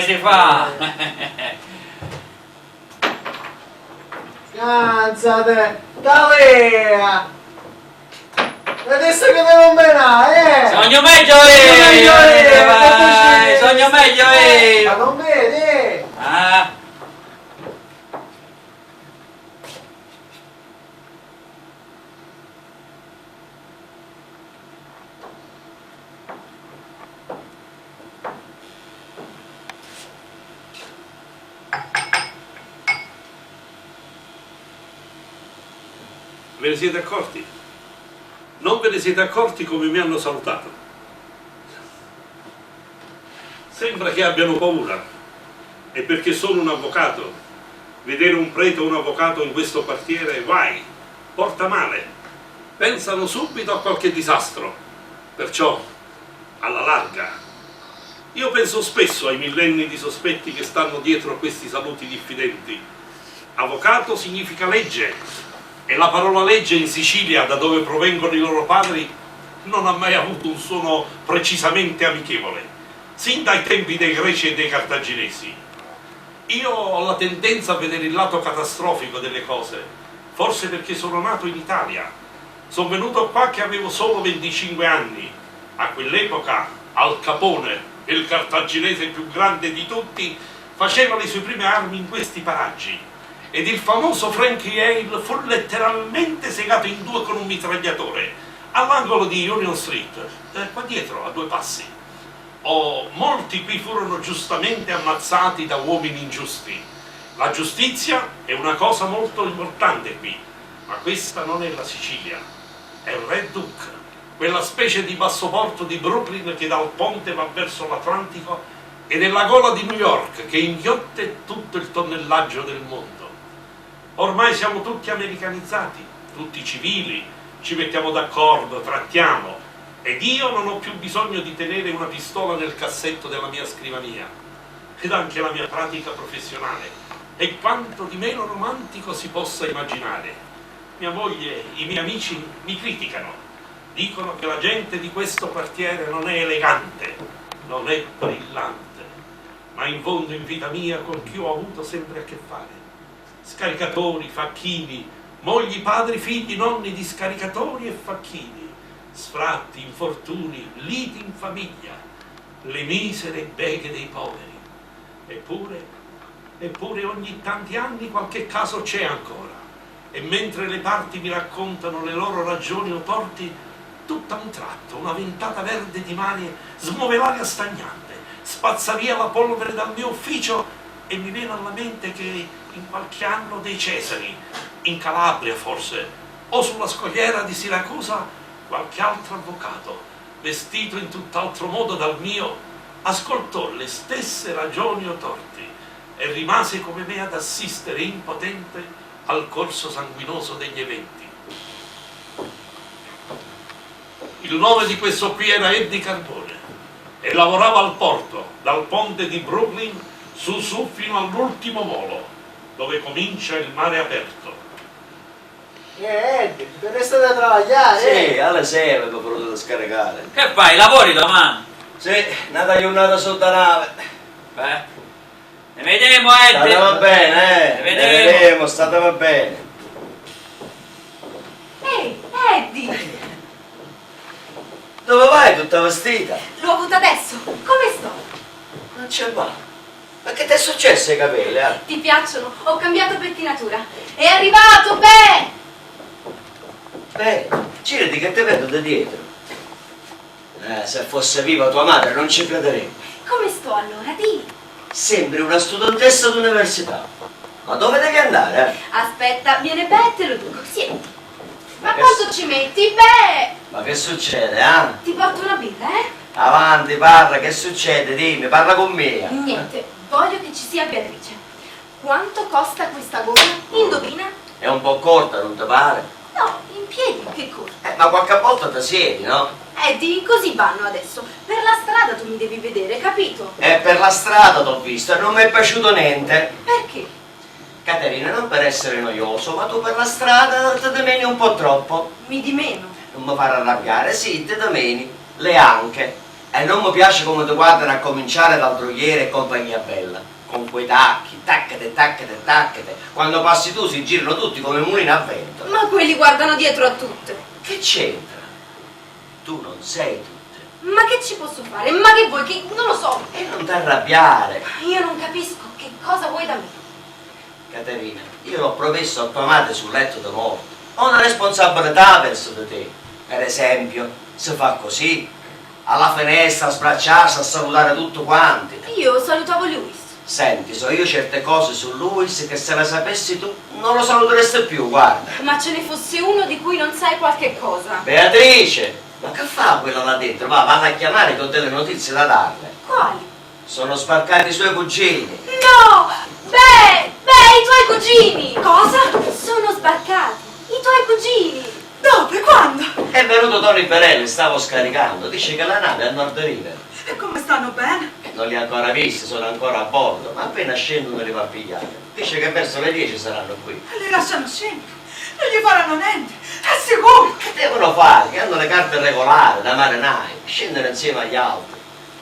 si fa? Cansate! Davvero! Adesso che devo menare, Sogno meglio vai! Sogno meglio Ma non vedi? Ah! Ve ne siete accorti? Non ve ne siete accorti come mi hanno salutato. Sembra che abbiano paura. E perché sono un avvocato, vedere un prete o un avvocato in questo quartiere, guai, porta male. Pensano subito a qualche disastro. Perciò, alla larga. Io penso spesso ai millenni di sospetti che stanno dietro a questi saluti diffidenti. Avvocato significa legge. E la parola legge in Sicilia, da dove provengono i loro padri, non ha mai avuto un suono precisamente amichevole, sin dai tempi dei greci e dei cartaginesi. Io ho la tendenza a vedere il lato catastrofico delle cose, forse perché sono nato in Italia. Sono venuto qua che avevo solo 25 anni. A quell'epoca Al Capone, il cartaginese più grande di tutti, faceva le sue prime armi in questi paraggi. Ed il famoso Frankie Hale fu letteralmente segato in due con un mitragliatore all'angolo di Union Street, qua dietro, a 2 passi. Molti qui furono giustamente ammazzati da uomini ingiusti. La giustizia è una cosa molto importante qui, ma questa non è la Sicilia, è il Red Hook, quella specie di bassoporto di Brooklyn che dal ponte va verso l'Atlantico e nella gola di New York che inghiotte tutto il tonnellaggio del mondo. Ormai siamo tutti americanizzati, tutti civili, ci mettiamo d'accordo, trattiamo, ed io non ho più bisogno di tenere una pistola nel cassetto della mia scrivania, ed anche la mia pratica professionale è quanto di meno romantico si possa immaginare. Mia moglie, i miei amici mi criticano, dicono che la gente di questo quartiere non è elegante, non è brillante, ma in fondo in vita mia con chi ho avuto sempre a che fare. Scaricatori, facchini, mogli, padri, figli, nonni di scaricatori e facchini, sfratti, infortuni, liti in famiglia, le misere beghe dei poveri. Eppure ogni tanti anni qualche caso c'è ancora, e mentre le parti mi raccontano le loro ragioni o torti, tutto a un tratto una ventata verde di mare smuove l'aria stagnante, spazza via la polvere dal mio ufficio e mi viene alla mente che in qualche anno dei Cesari, in Calabria forse, o sulla scogliera di Siracusa, qualche altro avvocato, vestito in tutt'altro modo dal mio, ascoltò le stesse ragioni o torti e rimase come me ad assistere impotente al corso sanguinoso degli eventi. Il nome di questo qui era Eddie Carbone e lavorava al porto, dal ponte di Brooklyn su fino all'ultimo volo, dove comincia il mare aperto. Eddie, dovreste da lavorare? Sì, alle 6 avevo voluto scaricare. Che fai? Lavori domani? Sì, una giornata sotto nave. Beh, ne vedremo, Eddie! Stateva bene, Ne ne vedremo! vedremo, stateva bene. Ehi, Eddie! Dove vai tutta vestita? L'ho avuto adesso! Come sto? Non c'è va. Ma che ti è successo ai capelli, eh? Ti piacciono? Ho cambiato pettinatura. È arrivato, beh! Beh, girati che ti vedo da dietro. Se fosse viva tua madre non ci crederei. Come sto allora? Di! Sembri una studentessa d'università. Ma dove devi andare, eh? Aspetta, viene beh e te lo dico. Siedi. Ma che quanto ci metti? Beh! Ma che succede, eh? Ti porto una birra, eh? Avanti, parla, che succede? Dimmi, parla con me. Niente, voglio che ci sia Beatrice. Quanto costa questa gonna? Indovina? È un po' corta, non ti pare? No, in piedi, che corta. Ma qualche volta ti siedi, no? Eddie, così vanno adesso. Per la strada tu mi devi vedere, capito? Per la strada t'ho visto e non mi è piaciuto niente. Perché? Caterina, non per essere noioso, ma tu per la strada te demeni un po' troppo. Mi di meno. Non mi fare arrabbiare, sì, te demeni. Le anche. E non mi piace come ti guardano a cominciare dal droghiere e compagnia bella, con quei tacchi, taccate, taccate, taccate. Quando passi tu si girano tutti come mulini a vento. Ma quelli guardano dietro a tutte. Che c'entra? Tu non sei tutte. Ma che ci posso fare? Ma che vuoi? Che non lo so. E non ti arrabbiare. Io non capisco che cosa vuoi da me. Caterina, io l'ho promesso a tua madre sul letto di morte. Ho una responsabilità verso di te. Per esempio, si fa così, alla finestra a sbracciarsi, a salutare tutto quanti. Io salutavo Luis. Senti, so io certe cose su Luis che se le sapessi tu non lo saluteresti più, guarda. Ma ce ne fosse uno di cui non sai qualche cosa. Beatrice, ma che fa quella là dentro? Va, vanno a chiamare che ho delle notizie da darle. Quali? Sono sbarcati i suoi cugini. No! Beh, i tuoi cugini! Cosa? Sono sbarcati. I tuoi cugini. Dove? Quando? È venuto Tony Perelli, stavo scaricando. Dice che la nave è a Nord River. E come stanno bene? Non li ha ancora visti, sono ancora a bordo, ma appena scendono li va a pigliare. Dice che verso le 10 saranno qui. E li lasciano scendere. Non gli faranno niente. È sicuro. Che devono fare? Che hanno le carte regolari da marinai, scendere insieme agli altri.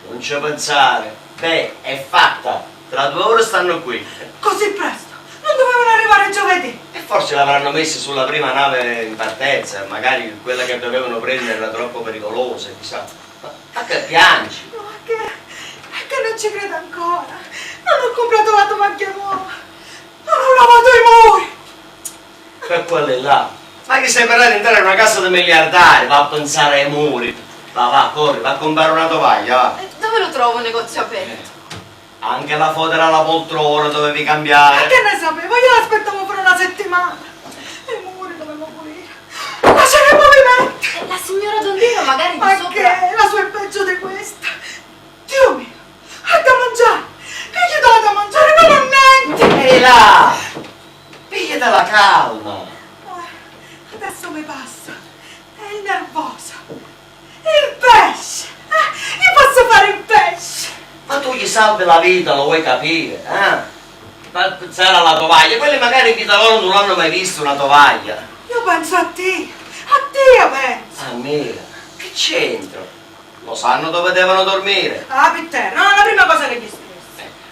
Non ci pensare. Beh, è fatta. Tra 2 ore stanno qui. Così presto. Non dovevano arrivare giovedì. E forse l'avranno messi sulla prima nave in partenza, magari quella che dovevano prendere era troppo pericolosa, chissà. Ma che piangi? No, è che non ci credo ancora. Non ho comprato la tovaglia nuova. Non ho lavato i muri. Per quelle là. Ma che sei per entrare in una casa di miliardari, va a pensare ai muri. Va, corri, va a comprare una tovaglia, va. Dove lo trovo un negozio aperto? Anche la fodera alla poltrona dovevi cambiare. Che ne sapevo? Io l'aspettavo per una settimana. E i muri dovevo pulire. Ma c'è il movimento. La signora Dondino magari di Ma sopra. che? La sua è peggio di questa. Dio mio. Ha da mangiare. Che gli dà da mangiare? Non ho niente. Ehi là! Pigliate la calma. Adesso mi passa. È il nervoso. Il pesce. Io posso fare il pesce. Ma tu gli salvi la vita, lo vuoi capire, eh? Ma pensare alla tovaglia, quelli magari in vita loro non l'hanno mai visto una tovaglia. Io penso a te. A te io penso. Ah, mira, che c'entro? Lo sanno dove devono dormire. Ah, per terra. No, la prima cosa che gli espressa.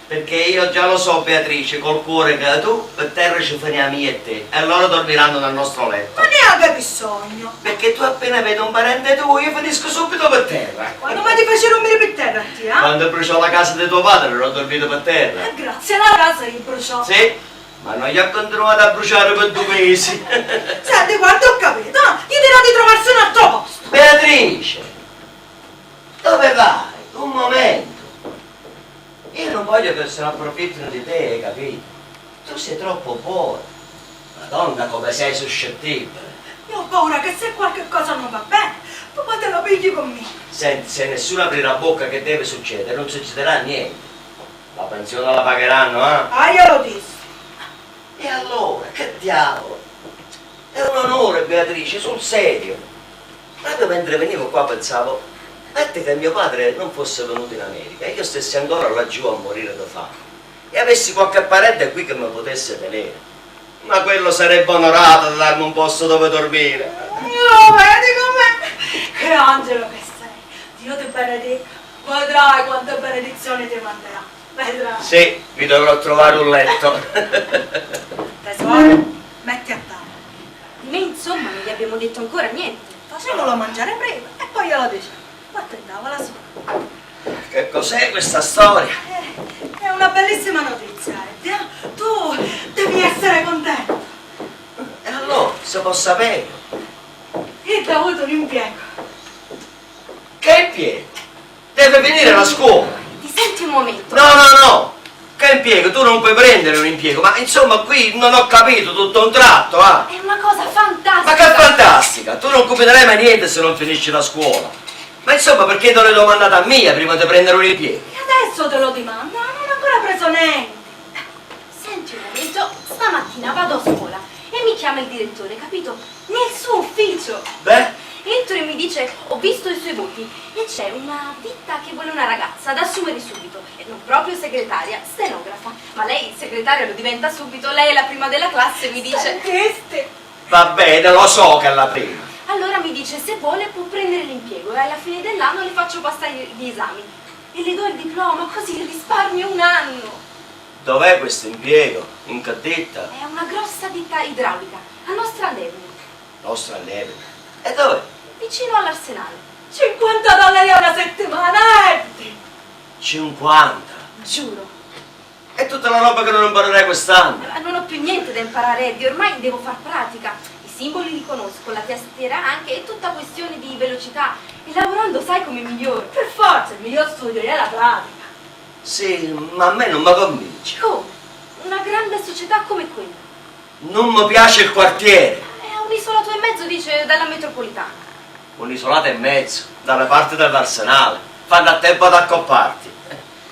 Perché io già lo so, Beatrice, col cuore che tu per terra ci finiamo io e te. E loro dormiranno nel nostro letto. Ma neanche bisogno. Perché tu appena vedi un parente tuo, io finisco subito per terra. Quando mai ti feci dormire per terra a te, eh? Quando bruciò la casa di tuo padre, non ho dormito per terra. Grazie alla casa che bruciò. Sì, ma non gli ha continuato a bruciare per 2 mesi. Senti, guarda, ho capito. No, gli dirò di trovarsi un altro posto. Beatrice, dove vai? Un momento. Io non voglio che se ne approfittino di te, hai capito? Tu sei troppo buona. Madonna, come sei suscettibile. Io ho paura che se qualche cosa non va bene, tu poi te lo pigli con me. Senti, se nessuno aprirà bocca che deve succedere, non succederà niente. La pensione la pagheranno, eh? Ah, io lo dissi. E allora, che diavolo? È un onore, Beatrice, sul serio. Proprio mentre venivo qua pensavo, metti che mio padre non fosse venuto in America e io stessi ancora laggiù a morire di fame e avessi qualche parente qui che mi potesse tenere. Ma quello sarebbe onorato di darmi un posto dove dormire. Io vedi com'è? Che angelo che sei. Dio ti benedica. Vedrai quante benedizioni ti manderà. Vedrai. Sì, vi dovrò trovare un letto. Tesoro, metti a tavola. Di me insomma non gli abbiamo detto ancora niente. Facciamolo mangiare prima e poi glielo diciamo. Metti a tavola su. Che cos'è questa storia? È una bellissima notizia, Eddie. Tu devi essere contento. E allora, se posso sapere? Io ti ho avuto un impiego. Che impiego? Deve venire la scuola. Ti senti un momento? No. Che impiego? Tu non puoi prendere un impiego. Ma insomma qui non ho capito tutto un tratto, eh? È una cosa fantastica. Ma che fantastica! Tu non compilerai mai niente se non finisci la scuola. Ma insomma perché non l'hai domandata a mia prima di prendere un impiego? E adesso te lo dimando, non ho ancora preso niente. Senti un momento, stamattina vado a scuola e mi chiama il direttore, capito? Nel suo ufficio. Beh? Entro e mi dice, ho visto i suoi voti e c'è una ditta che vuole una ragazza da assumere subito. E non proprio segretaria, stenografa. Ma lei segretaria lo diventa subito, lei è la prima della classe e mi dice... Sentiste? Va bene, lo so che è la prima. Allora mi dice se vuole può prendere l'impiego e alla fine dell'anno le faccio passare gli esami. E le do il diploma, così risparmio un anno. Dov'è questo impiego? In che ditta? È una grossa ditta idraulica, a nostra Avenue, Nostra lieve. E dove? vicino all'Arsenale. $50 a una settimana, Eddie! 50. Giuro. È tutta la roba che non imparerai quest'anno. Ma non ho più niente da imparare, Eddie, ormai devo far pratica. I simboli li conosco, la tastiera anche, è tutta questione di velocità. E lavorando sai come miglioro. Per forza, il miglior studio è la pratica. Sì, ma a me non mi convince. Come? Una grande società come quella. Non mi piace il quartiere. È un isolato e mezzo, dice, dalla metropolitana. Un'isolata e mezzo, dalle parti dell'Arsenale. Fanno a tempo ad accopparti.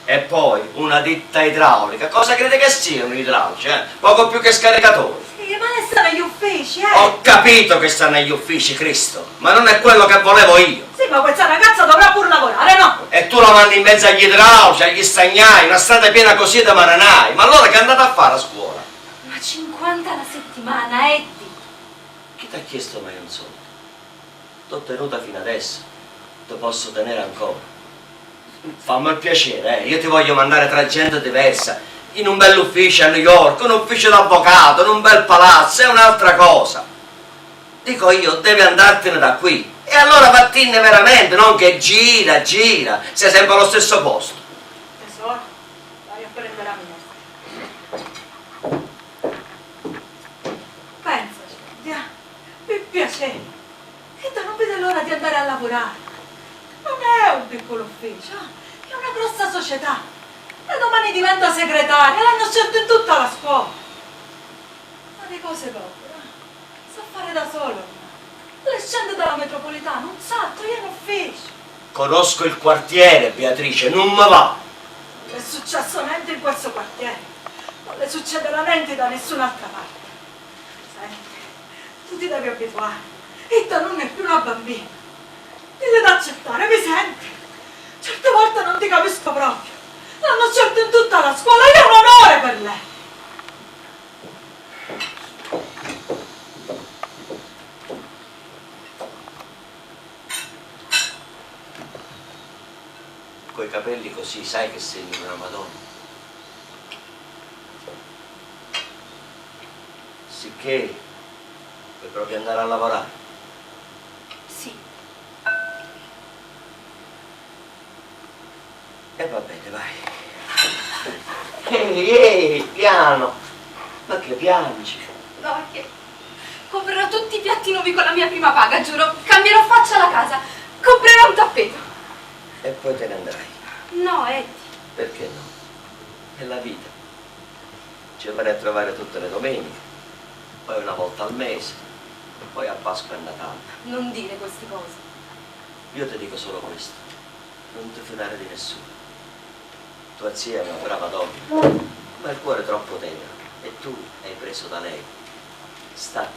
E poi una ditta idraulica. Cosa crede che siano gli idraulici? Poco più che scaricatori. Sì, ma ne sta negli uffici, Ho capito che sta negli uffici, Cristo, ma non è quello che volevo io. Sì, ma questa ragazza dovrà pur lavorare, no? E tu la mandi in mezzo agli idraulici, agli stagnai, una strada piena così di maranai. Ma allora che andate a fare a scuola? Ma 50 alla settimana, Eddie. Chi ti ha chiesto mai un soldo? T'ho tenuta fino adesso, ti posso tenere ancora. Fammi il piacere, io ti voglio mandare tra gente diversa, in un bell'ufficio a New York, un ufficio d'avvocato, in un bel palazzo, è un'altra cosa. Dico io, devi andartene da qui. E allora vattene veramente, non che gira, sei sempre allo stesso posto. Tesoro, vai a prendere la mia. Pensaci, Dia, per piacere. Che non vede l'ora di andare a lavorare. Non è un piccolo ufficio, è una grossa società. E domani diventa segretaria, l'hanno scelto in tutta la scuola. Ma di cose proprio, sa fare da solo. Le scende dalla metropolitana, un salto, io in ufficio. Conosco il quartiere, Beatrice, non mi va. Non è successo niente in questo quartiere. Non le succederà niente da nessun'altra parte. Senti, tu ti devi abituare. Ita non è più una bambina. Ti devi accettare, mi senti? Certe volte non ti capisco proprio. L'hanno scelto in tutta la scuola, io ho un onore per lei. Coi capelli così, sai che segni una Madonna. Sicché puoi proprio andare a lavorare. Sì. E va bene, vai. Ehi, piano. Ma che piangi? No, perché comprerò tutti i piatti nuovi con la mia prima paga, giuro. Cambierò faccia alla casa. Comprerò un tappeto. E poi te ne andrai. No, Eddie. Perché no? È la vita. Ci verrai a trovare tutte le domeniche, poi una volta al mese, poi a Pasqua e a Natale. Non dire queste cose. Io ti dico solo questo, non ti fidare di nessuno. Tua zia è una brava donna, ma il cuore è troppo tenero e tu hai preso da lei. State.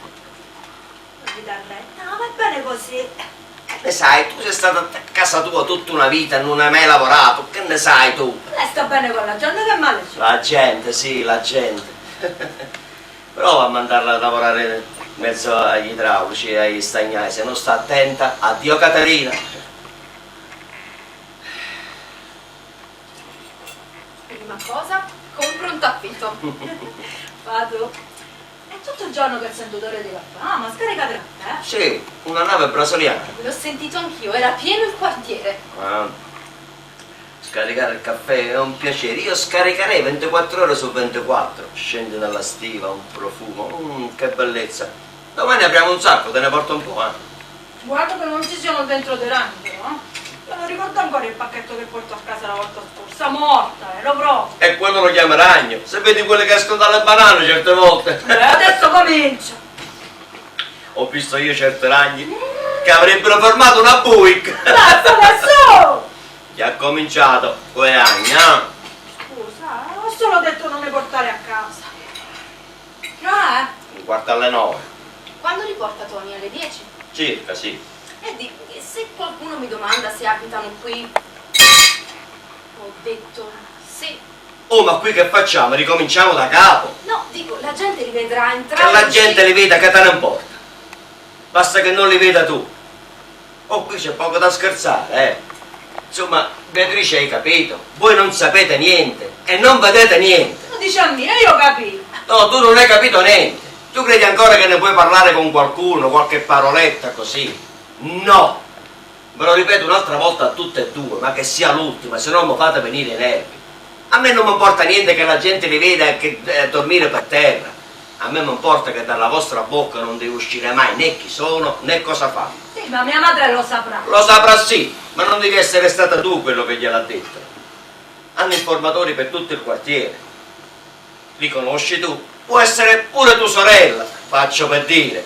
Non ti dar retta, no, va bene così. Che ne sai, tu sei stata a casa tua tutta una vita e non hai mai lavorato, che ne sai tu? Lei sta bene con la gente, che male c'è? La gente, sì, la gente. Prova a mandarla a lavorare in mezzo agli idraulici e agli stagnai, se non sta attenta, addio Caterina. Prima cosa, compro un tappeto. Vado. È tutto il giorno che sento odore di caffè. Ah, ma scaricate caffè? Sì, una nave brasiliana. L'ho sentito anch'io, era pieno il quartiere. Ah, scaricare il caffè è un piacere. Io scaricherei 24 ore su 24. Scendi dalla stiva, un profumo, che bellezza. Domani apriamo un sacco, te ne porto un po', Guarda che non ci siano dentro dei ragni, no? Io non ricordo ancora il pacchetto che porto a casa la volta scorsa. Morta, ero proprio. E quello lo chiama ragno. Se vedi quelle che escono dalle banane certe volte. Adesso comincia. Ho visto io certi ragni che avrebbero fermato una Buick. Adesso! Chi ha cominciato quei ragni, eh? Scusa, ho solo detto non ne portare a casa. No, Un quarto alle 9. Quando li porta Tony? Alle 10? Circa, sì. Eddie, se qualcuno mi domanda se abitano qui, ho detto sì. Oh, ma qui che facciamo? Ricominciamo da capo. No, dico, la gente li vedrà Che entrare. la gente li veda, che te ne importa? Basta che non li veda tu. Oh, qui c'è poco da scherzare, eh. Insomma, Beatrice, hai capito? Voi non sapete niente e non vedete niente. Lo dice a me, io capito. No, tu non hai capito niente. Tu credi ancora che ne puoi parlare con qualcuno, qualche paroletta così? No! Ve lo ripeto un'altra volta a tutte e due, ma che sia l'ultima, se no mi fate venire i nervi. A me non mi importa niente che la gente li veda e che dormire per terra. A me mi importa che dalla vostra bocca non deve uscire mai né chi sono né cosa fanno. Sì, ma mia madre lo saprà. Lo saprà sì, ma non devi essere stata tu quello che gliel'ha detto. Hanno informatori per tutto il quartiere. Li conosci tu? Può essere pure tua sorella, faccio per dire.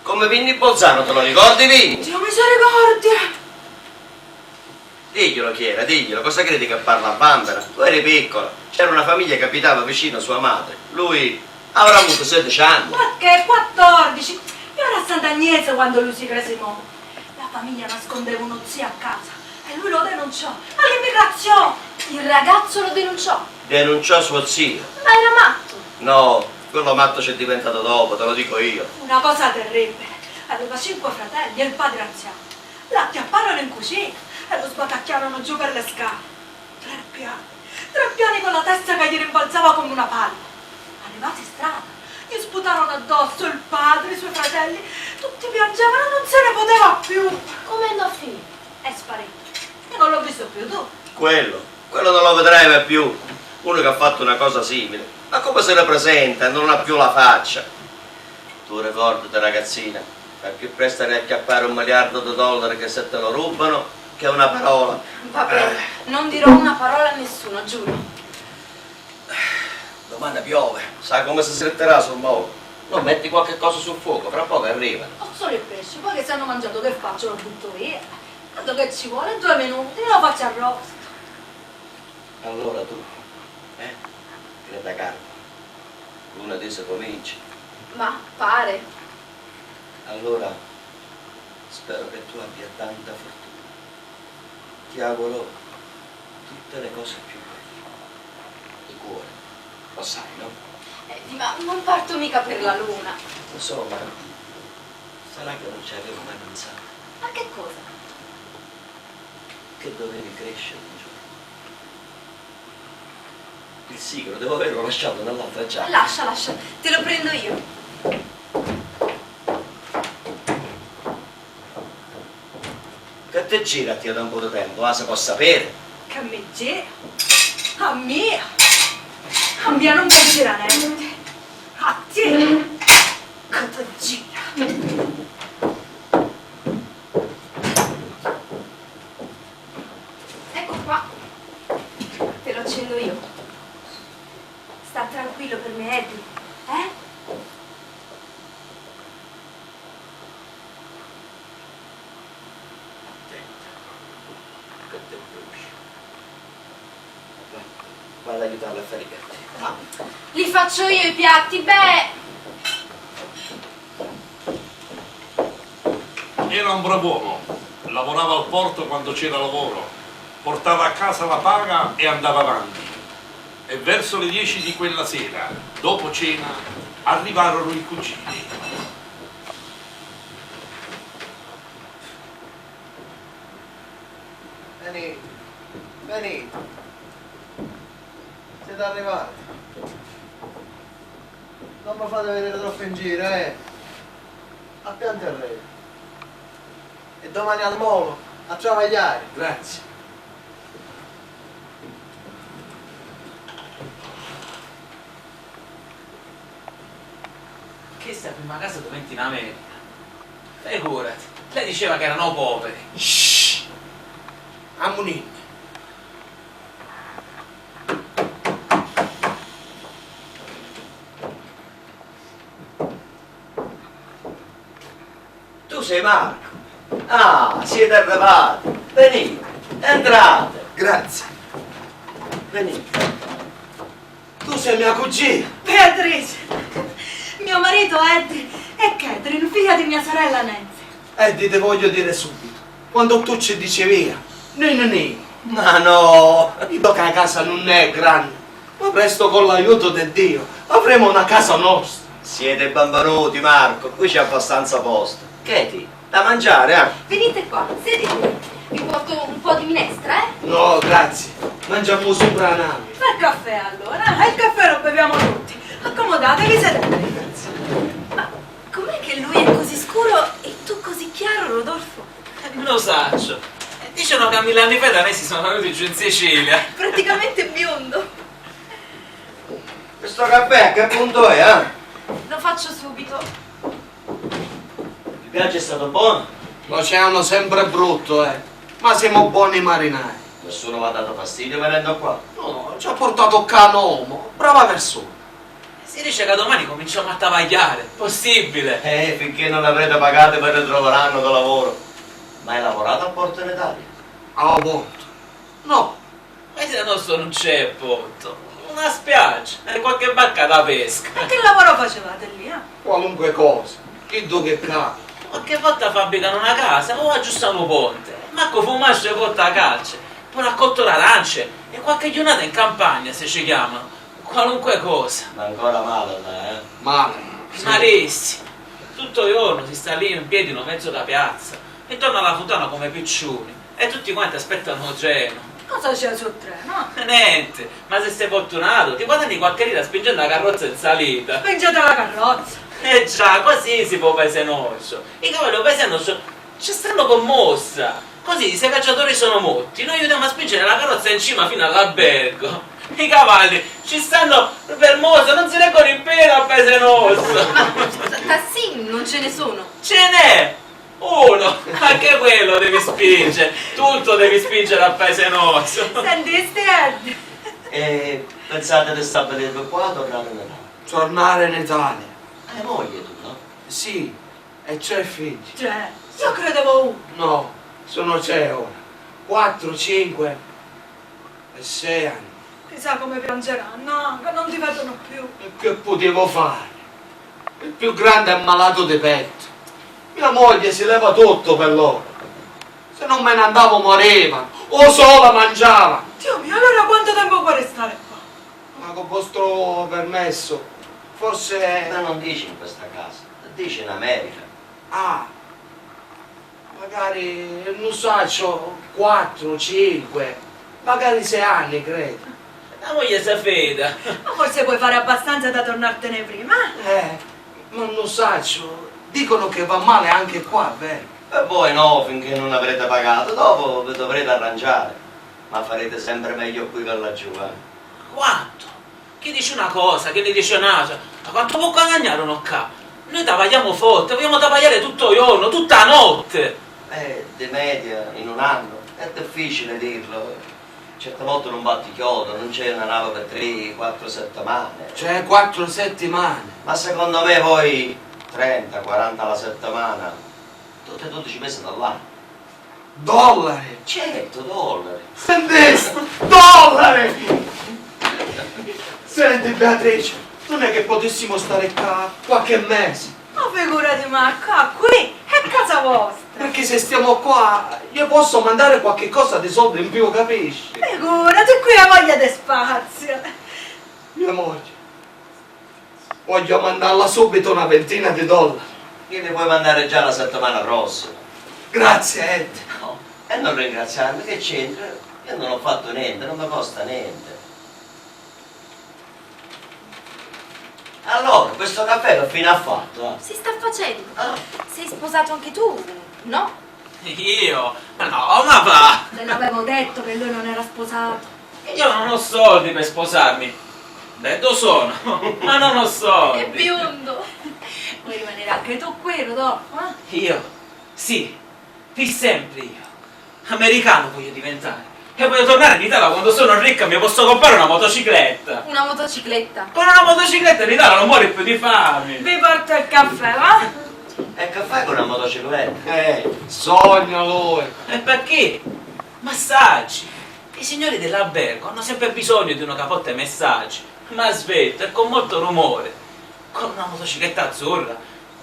Come Vinni Bolzano, te lo ricordi Vinni? Dio misericordia! Diglielo Chiera, diglielo, cosa credi che parla a bambera? Tu eri piccola, c'era una famiglia che abitava vicino a sua madre. Lui avrà avuto 16 anni. Ma che 14? Io ero a Sant'Agnese quando lui si crese morto. La famiglia nascondeva uno zio a casa e lui lo denunciò all'immigrazione. Il ragazzo lo denunciò. Denunciò suo zio. Ma era matto. No, quello matto c'è diventato dopo, te lo dico io. Una cosa terribile. Aveva 5 fratelli e il padre anziano. L'acchiapparono in cucina e lo sbatacchiarono giù per le scale. 3 piani con la testa che gli rimbalzava come una palla. Arrivati in strada, gli sputarono addosso il padre, i suoi fratelli, tutti piangevano, non se ne poteva più. Come andò a finire? È sparito. E non l'ho visto più, tu. Quello non lo vedrai mai più. Uno che ha fatto una cosa simile. Ma come se ne presenta? Non ha più la faccia. Tu ricordati ragazzina, fai più presto a riacchiappare $1 miliardo che se te lo rubano che una parola. Va bene, non dirò una parola a nessuno, giuro. Domani piove, sai come si sletterà sul molo. Non metti qualche cosa sul fuoco, fra poco arrivano. Ho solo il pesce, poi che se hanno mangiato che faccio? Lo butto via. Tanto che ci vuole 2 minuti, lo faccio arrosto. Allora tu, Greta Carlo, lunedì se cominci. Ma pare. Allora, spero che tu abbia tanta fortuna. Ti auguro tutte le cose più belle. Il cuore, lo sai, no? Ma non parto mica per la luna. Lo so, ma sarà che non ci avevo mai pensato. Ma che cosa? Che dovevi crescere un giorno. Il sigaro devo averlo lasciato nell'altra giacca. Lascia, te lo prendo io. Che te gira a da un po' di tempo, se può sapere? Che mi gira? A mia? A mia non mi gira niente. A te? Che ti gira? Ecco qua. Te lo accendo io. Sta tranquillo per me, Eddie. Che te bruci. Vai ad aiutarla a fare i piatti. Li faccio io i piatti, beh. Era un brav'uomo, lavorava al porto quando c'era lavoro, portava a casa la paga e andava avanti. E verso le 10 di quella sera, dopo cena, arrivarono i cugini. Venite. Siete arrivati. Non mi fate vedere troppo in giro, A piante al re. E domani al molo, a travagliare. Grazie. Questa è la prima casa dove entri in America. Figurati, lei diceva che erano poveri. Shhh! Ammonini. Tu sei Marco. Ah, siete arrivati. Venite, entrate. Grazie. Venite. Tu sei mia cugina. Beatrice! Mio marito Eddie e Catherine, figlia di mia sorella Nancy. Eddie, te voglio dire subito. Quando tu ci dicevi, nini, Ma no. vedo che la casa non è grande, ma presto con l'aiuto di Dio avremo una casa nostra. Siete bambanuti, Marco, qui c'è abbastanza posto. Katie, da mangiare, eh? Venite qua, sedetevi. Vi porto un po' di minestra, eh? No, grazie. Mangiamo sopra la nave. Fa il caffè allora, il caffè lo beviamo tutti. Accomodatevi, sedetevi. Ma com'è che lui è così scuro e tu così chiaro, Rodolfo? Lo saccio. Dicono che a 1000 anni fa i danesi sono venuti giù in Sicilia. Praticamente biondo. Questo caffè a che punto è, eh? Lo faccio subito. Il viaggio è stato buono? L'oceano sempre brutto, ma siamo buoni marinai. Nessuno mi ha dato fastidio venendo qua. No, ci ha portato Canomo, brava persona. Si dice che domani cominciamo a travagliare. Possibile. Finché non avrete pagato per ritrovare un anno di lavoro. Ma hai lavorato a Porto in Italia? A Porto? No, Ma se nostro non c'è ponto. Una spiaggia e qualche barca da pesca. E che lavoro facevate lì, qualunque cosa. Chi do che capo. Qualche volta fabbricano una casa o aggiustano ponte. Marco fumasce e porta a calce. Poi raccolto l'arance e qualche giornata in campagna se ci chiamano. Qualunque cosa. Ma ancora male, eh? Male. Malissimo. Tutto il giorno si sta lì in piedi in mezzo alla piazza e torna alla fontana come piccioni. E tutti quanti aspettano il treno. Cosa c'è sul treno? Niente, ma se sei fortunato ti guadagni qualche lira spingendo la carrozza in salita. Spingete la carrozza. Già, così si può paesenoso. I cavalli paesenoso ci stanno con mossa. Così se i cacciatori sono morti, noi aiutiamo a spingere la carrozza in cima fino all'albergo. I cavalli ci stanno per mossa, non si reggono in piedi a paesenoso. Tassin non ce ne sono. Ce n'è! Uno! Anche quello devi spingere. Tutto devi spingere a paesenoso. Senti, Ed. E pensate di stabilirvi qua o tornare in Italia? Tornare in Italia. Hai moglie tu, no? Sì, e c'è figli. Cioè, io credevo uno. No, sono 6 ora. 4, 5 e 6 anni. Chissà come piangeranno, che non ti vedono più. E che potevo fare? Il più grande è malato di petto. Mia moglie si leva tutto per loro. Se non me ne andavo morivano, o sola mangiava. Dio mio, allora quanto tempo puoi restare qua? Ma con vostro permesso, forse... Ma non dici in questa casa, dici in America. Ah, magari, non so, 4, 5, magari 6 anni, credo. La moglie si feda. Ma forse puoi fare abbastanza da tornartene prima? Ma non so, dicono che va male anche qua, vero? E voi no, finché non avrete pagato, dopo vi dovrete arrangiare. Ma farete sempre meglio qui che laggiù, Quanto? Chi dice una cosa, chi ne dice un'altra? Ma quanto può guadagnare uno qua? Noi travagliamo forte, vogliamo travagliare tutto il giorno, tutta la notte. Di media, in un anno, è difficile dirlo. Certe volte non batti chiodo, non c'è una nave per 3-4 settimane. Cioè 4 settimane. Ma secondo me voi 30-40 alla settimana, tutti e 12 mesi dall'anno. Dollari. Certo, dollari. Sentiste? Dollari! Senti Beatrice, non è che potessimo stare qua qualche mese? Ma figurati, ma qua, qui, è casa vostra. Perché se stiamo qua, io posso mandare qualche cosa di soldi in più, capisci? Figurati, qui ha voglia di spazio. Mia moglie, voglio mandarla subito una ventina di dollari. Io li puoi mandare già la settimana prossima. Grazie, Ed. No, e non ringraziarmi, che c'entra? Io non ho fatto niente, non mi costa niente. Allora, questo caffè che fine ha fatto? Si sta facendo. Ah. Sei sposato anche tu, no? Io? Ma no, ma va! Te l'avevo detto che lui non era sposato. Io non ho soldi per sposarmi. Detto sono, ma non ho È soldi. biondo. Vuoi rimanere anche tu qui, Rodolfo? Io? Sì, per sempre io. Americano voglio diventare. E voglio tornare in Italia quando sono ricca e mi posso comprare una motocicletta. Una motocicletta. Con una motocicletta in Italia non muori più di fame. Vi porto il caffè, va? E caffè con una motocicletta? Sogna lui. E perché? Massaggi. I signori dell'albergo hanno sempre bisogno di una capotta e messaggi. Ma svelto e con molto rumore. Con una motocicletta azzurra.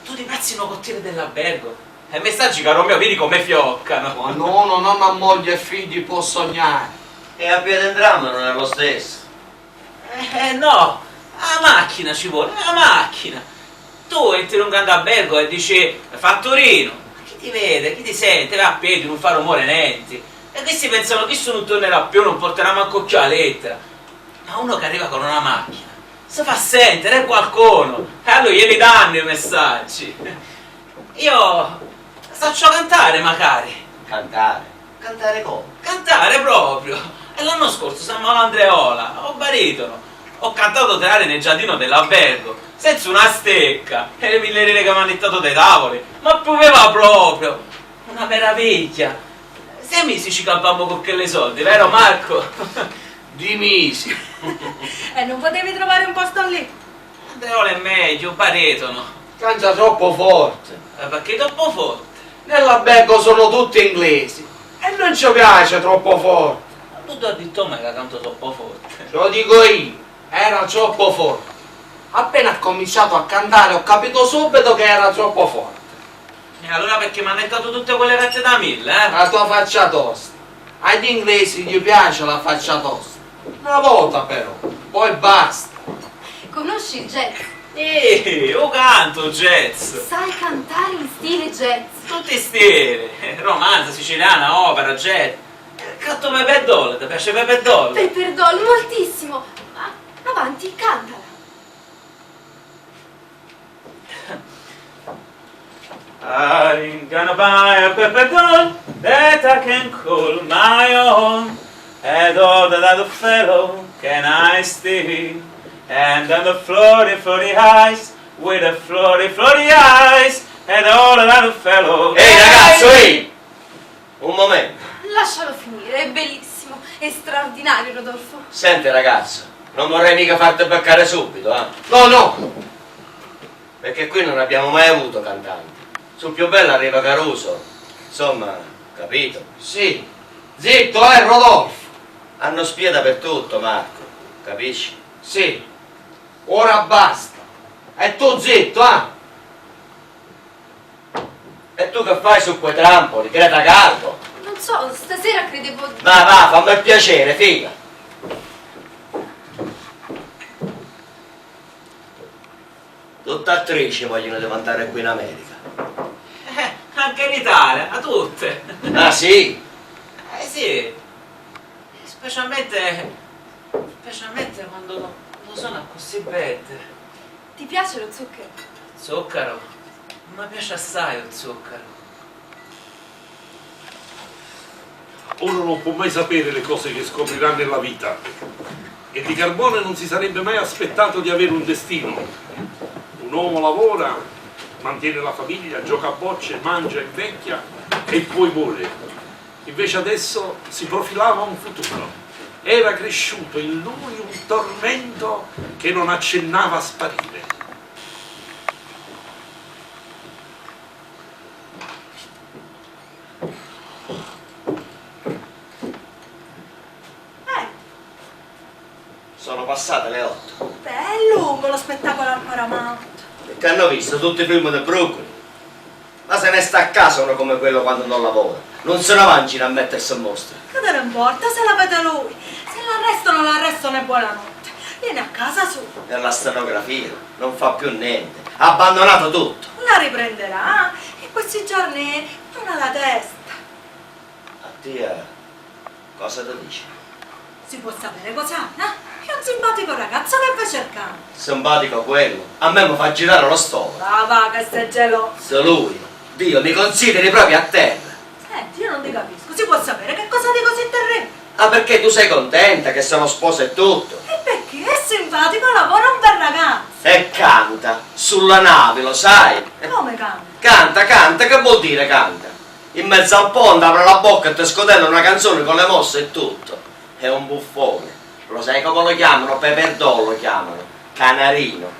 Tu ti pezzi una cortina dell'albergo. E messaggi, caro mio, vedi come fioccano. Ma no, non ha moglie e figli, può sognare. E a piede entrambi non è lo stesso. No, la macchina ci vuole, la macchina. Tu entri in un grande albergo e dici Fattorino, ma chi ti vede, chi ti sente, vai a piedi, non fa rumore niente. E questi pensano che se non tornerà più, non porterà manco più la lettera. Ma uno che arriva con una macchina si fa sentire, è qualcuno, e allora glieli danno i messaggi. Io faccio cantare magari. Cantare? Cantare come? Cantare proprio. E l'anno scorso siamo all'Andreola, ho baritono. Ho cantato 3 aree nel giardino dell'albergo, senza una stecca, e le 1000 lire che mi hanno dettato dei tavoli. Ma pioveva proprio. Una meraviglia. 6 mesi ci campammo con quelle soldi, vero Marco? Di misi. E non potevi trovare un posto lì? Andreola è meglio, baritono. Canta troppo forte. Perché è troppo forte? Nell'albergo sono tutti inglesi e non ci piace troppo forte. Tu hai detto a me che canto troppo forte. Ce lo dico io, era troppo forte. Appena ha cominciato a cantare ho capito subito che era troppo forte. E allora perché mi hanno dettato tutte quelle rette da 1000, eh? La tua faccia tosta. Agli inglesi gli piace la faccia tosta. Una volta però, poi basta. Conosci il jazz? Io canto jazz. Sai cantare in stile jazz? Tutti stili. Romanza, siciliana, opera, jazz. Canto Pepe Doll, ti piace Pepe Doll? Pepper Doll, moltissimo. Ma avanti, cantala. I'm gonna buy a Pepe Doll that I can call my own. And all the little fellow can I steal. And on the floaty, floaty eyes, with the floaty, floaty eyes, and all the little fellow. Ehi ragazzo, ehi! Un momento. Lascialo finire, è bellissimo, è straordinario, Rodolfo. Senti ragazzo, non vorrei mica farti beccare subito, eh? No, no, Perché qui non abbiamo mai avuto cantanti. Sul più bello arriva Caruso. Insomma, capito? sì. Zitto, Rodolfo. Hanno spie dappertutto, Marco. Capisci? Sì. Ora basta. E tu zitto, eh? E tu che fai su quei trampoli? Greta Garbo? Non so, stasera credevo... Va, fammi il piacere, figa. Tutte attrici vogliono diventare qui in America. Anche in Italia, a tutte. Ah sì? Sì. Specialmente quando sono così belle. Ti piace lo zucchero? Zucchero? Mi piace assai lo zucchero. Uno non può mai sapere le cose che scoprirà nella vita. E di Carbone non si sarebbe mai aspettato di avere un destino. Un uomo lavora, mantiene la famiglia, gioca a bocce, mangia, invecchia e poi muore. Invece adesso si profilava un futuro. Era cresciuto in lui un tormento che non accennava a sparire. Sono passate le 8. Beh, è lungo lo spettacolo al Paramount. Perché hanno visto tutti i film del Brooklyn. Ma se ne sta a casa uno come quello quando non lavora. Non se ne mangino a mettersi a mostra. Che te ne importa se la vede lui? Se l'arrestano è buonanotte. Viene a casa sua. Nella stenografia non fa più niente. Ha abbandonato tutto. La riprenderà. In questi giorni non ha la testa. A te cosa ti dici? Si può sapere cos'ha, no? È un simpatico ragazzo che va cercando. Simpatico quello. A me mi fa girare lo stomaco. Va, che sei geloso. Se lui, Dio, mi consideri proprio a terra. Senti, io non ti capisco. Si può sapere che cosa di così terribile? Ah, perché tu sei contenta che sono sposa e tutto? E perché è simpatico, lavora un bel ragazzo. E canta, sulla nave, lo sai? Come canta? Canta, che vuol dire canta? In mezzo al ponte apre la bocca e ti scodella una canzone con le mosse e tutto. È un buffone. Lo sai come lo chiamano? Pepper Doll lo chiamano. Canarino.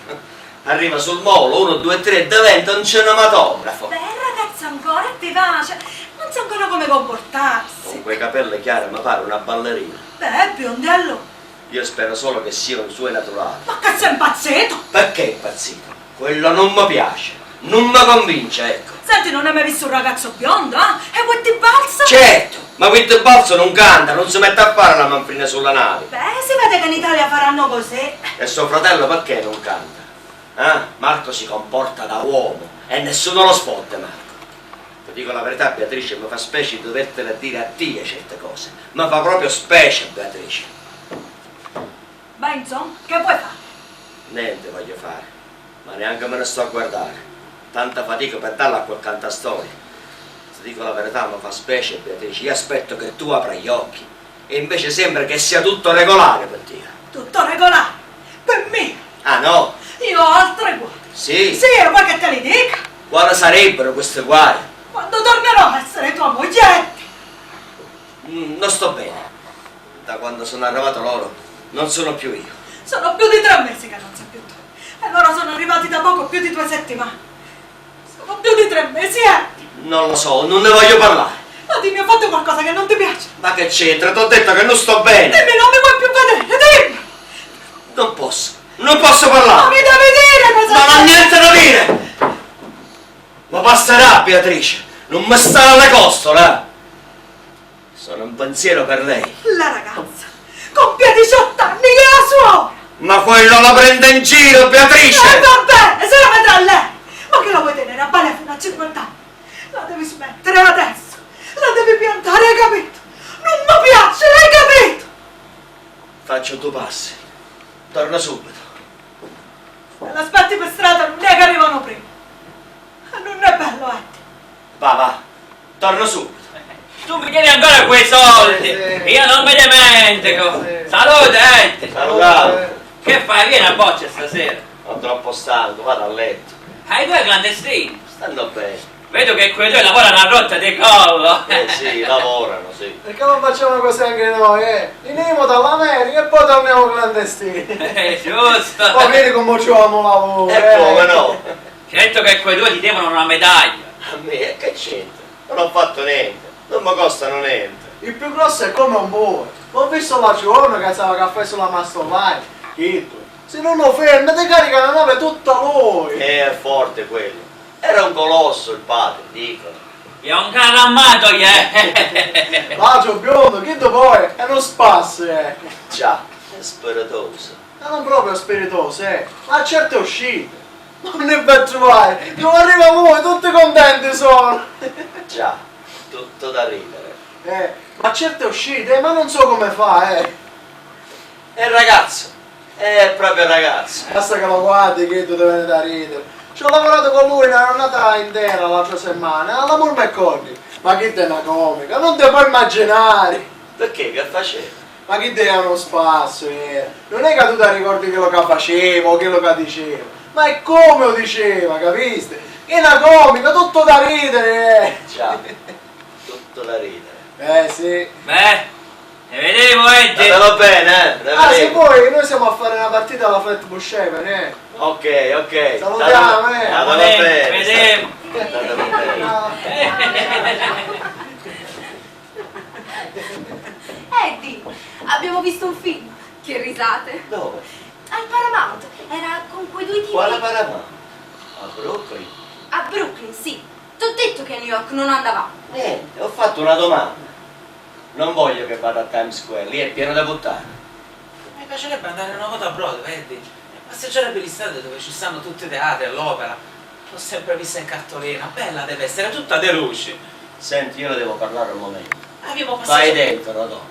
Arriva sul molo, 1, 2, 3, diventa un cinematografo. Beh, ragazzo ancora è vivace. Non sa ancora come comportarsi. Con quei capelli chiari mi pare una ballerina. Beh, è biondello. Io spero solo che siano i suoi naturali. Ma che sei impazzito? Perché è impazzito? Quello non mi piace. Non mi convince, ecco. Senti, non hai mai visto un ragazzo biondo, eh? E poi ti balza? Certo, ma Witt Balzo non canta, non si mette a fare la manfrina sulla nave. Beh, si vede che in Italia faranno così. E suo fratello perché non canta? Marco si comporta da uomo e nessuno lo spotta, Marco. Ti dico la verità, Beatrice, mi fa specie di dovertela dire a te certe cose. Mi fa proprio specie, Beatrice. Ma insomma, che vuoi fare? Niente voglio fare, ma neanche me ne sto a guardare. Tanta fatica per darla a quel cantastorie. Ti dico la verità, mi fa specie, Beatrice. Io aspetto che tu apra gli occhi. E invece sembra che sia tutto regolare per te. Tutto regolare. Per me. Ah no? Io ho altre guai. Sì? Sì, e vuoi che te li dica? Quali sarebbero queste guai? Quando tornerò a essere tua moglie. Non sto bene. Da quando sono arrivato loro, non sono più io. Sono più di 3 mesi che non sei più tu. E loro sono arrivati da poco, più di 2 settimane. Sono più di 3 mesi, Non lo so, non ne voglio parlare. Ma dimmi, ho fatto qualcosa che non ti piace? Ma che c'entra? Ti ho detto che non sto bene. Dimmi, non mi vuoi più vedere, dimmi! Non posso Ma parlare. mi devi dire cosa... Non ho niente da dire. Ma passerà, Beatrice. Non mi stare alle costole, Sono un pensiero per lei. La ragazza, compie 18 anni, che è la suora! Ma quello la prende in giro, Beatrice. Va bene, se la vedrà lei! Ma che la vuoi tenere a bale fino a 50 anni? La devi smettere adesso! La devi piantare, hai capito? Non mi piace, hai capito? Faccio 2 passi. Torna subito. Se l'aspetti per strada non è che arrivano prima. E non è bello, Va. Torna subito. Tu mi chiedi ancora quei soldi! Io non mi dimentico! Salute, Etti! Salutato. Che fai? Vieni a boccia stasera! Sono troppo stanco, vado a letto. Hai 2 clandestini! Stanno bene. Vedo che quei 2 lavorano a rotta di collo! Sì, lavorano, sì. Perché non facciamo così anche noi, Veniamo dall'America e poi torniamo clandestini. Giusto! Poi vieni come facciamo lavoro, E come no? Certo che quei 2 ti devono una medaglia! A me, che c'entra? Non ho fatto niente. Non mi costano niente. Il più grosso è come un bue. Ho visto la giorno che stava caffè sulla Mastovai. Chitto. Se non lo ferma, ti carica la nave tutta lui. È forte quello. Era un colosso il padre, dicono. È un carro armato, yeah! Bacio biondo, chi tu poi? È uno spasso, Già, è spiritoso. Ma non proprio spiritoso, Ma a certe uscite. Non ne per trovare. Dove arriva voi, tutti contenti sono. Già, tutto da ridere. Ma a certe uscite, ma non so come fa, È il ragazzo. È proprio il ragazzo. Basta che lo guardi che tu devi da ridere. Ci ho lavorato con lui una giornata intera l'altra settimana, alla McCordy. Ma che te è una comica, non te puoi immaginare. Perché? Che faceva? Ma che te è uno spasso, Non è che tu ti ricordi quello che faceva o quello che diceva. Ma è come lo diceva, capiste? È una comica, tutto da ridere, Già, tutto da ridere. Sì. Beh, ne vedevo, Eddie! Andava bene, ne Se vedevo. poi noi siamo a fare una partita alla Flatbush Haven, Ok. Salutiamo, Andava Vedevo! bene. Vedevo! Andava bene. Eddie, abbiamo visto un film. Che risate. Dove? Al Paramount. Era con quei 2 tipi. Quale Paramount? A Brooklyn? A Brooklyn, sì. T'ho detto che a New York non andavamo. Niente, ho fatto una domanda. Non voglio che vada a Times Square, lì è pieno da puttane. Mi piacerebbe andare una volta a Broadway, Eddie. Passeggiare per le strade dove ci stanno tutti i teatri all'opera. L'ho sempre vista in cartolina. Bella deve essere, tutta de luci. Senti, io le devo parlare un momento. Abbiamo Vai passeggiato, dentro, Rodolfo.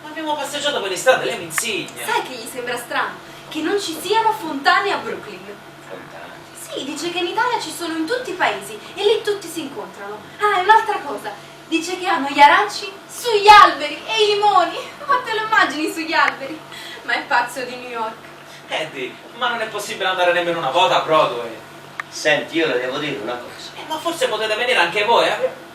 abbiamo passeggiato per le strade, lei mi insegna. Sai che gli sembra strano? Che non ci siano fontane a Brooklyn. Fontane. Sì, dice che in Italia ci sono in tutti i paesi e lì tutti si incontrano. Ah, e un'altra cosa. Dice che hanno gli aranci sugli alberi e i limoni. Ma te lo immagini sugli alberi? Ma è pazzo di New York. Eddie, ma non è possibile andare nemmeno una volta a Broadway. Senti, io le devo dire una cosa. Ma forse potete venire anche voi, Eddie,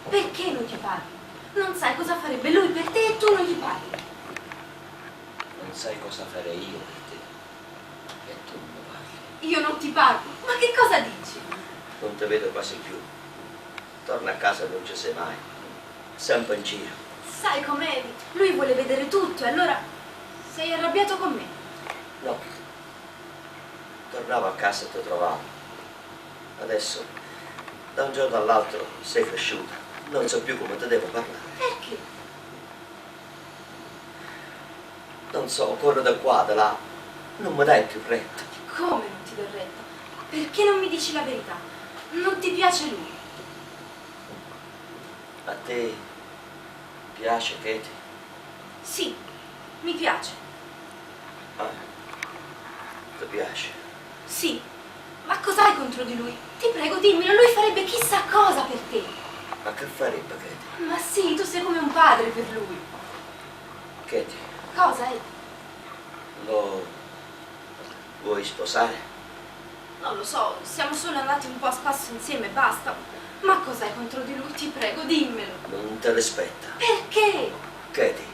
perché non ti parli? Non sai cosa farebbe lui per te e tu non gli parli. Non sai cosa farei io per te. E tu non mi parli. Io non ti parlo. Ma che cosa dici? Non ti vedo quasi più. Torna a casa e non ci sei mai. Sempre in giro. Sai com'è? Lui vuole vedere tutto e allora sei arrabbiato con me. No. Tornavo a casa e ti trovavo. Adesso, da un giorno all'altro, sei cresciuta. Non so più come ti devo parlare. Perché? non so, corro da qua, da là, non mi dai più retta. Come non ti do retta? Perché non mi dici la verità? Non ti piace lui? A te piace, Katie? Sì, mi piace. Ah, ti piace? Sì, ma cos'hai contro di lui? Ti prego, dimmelo, lui farebbe chissà cosa per te. Ma che farebbe, Katie? Ma sì, tu sei come un padre per lui. Katie, Cosa, Eddie? lo vuoi sposare? Non lo so, siamo solo andati un po' a spasso insieme e basta. Ma cos'hai contro di lui? Ti prego, dimmelo. Non te rispetta. Perché? Katie,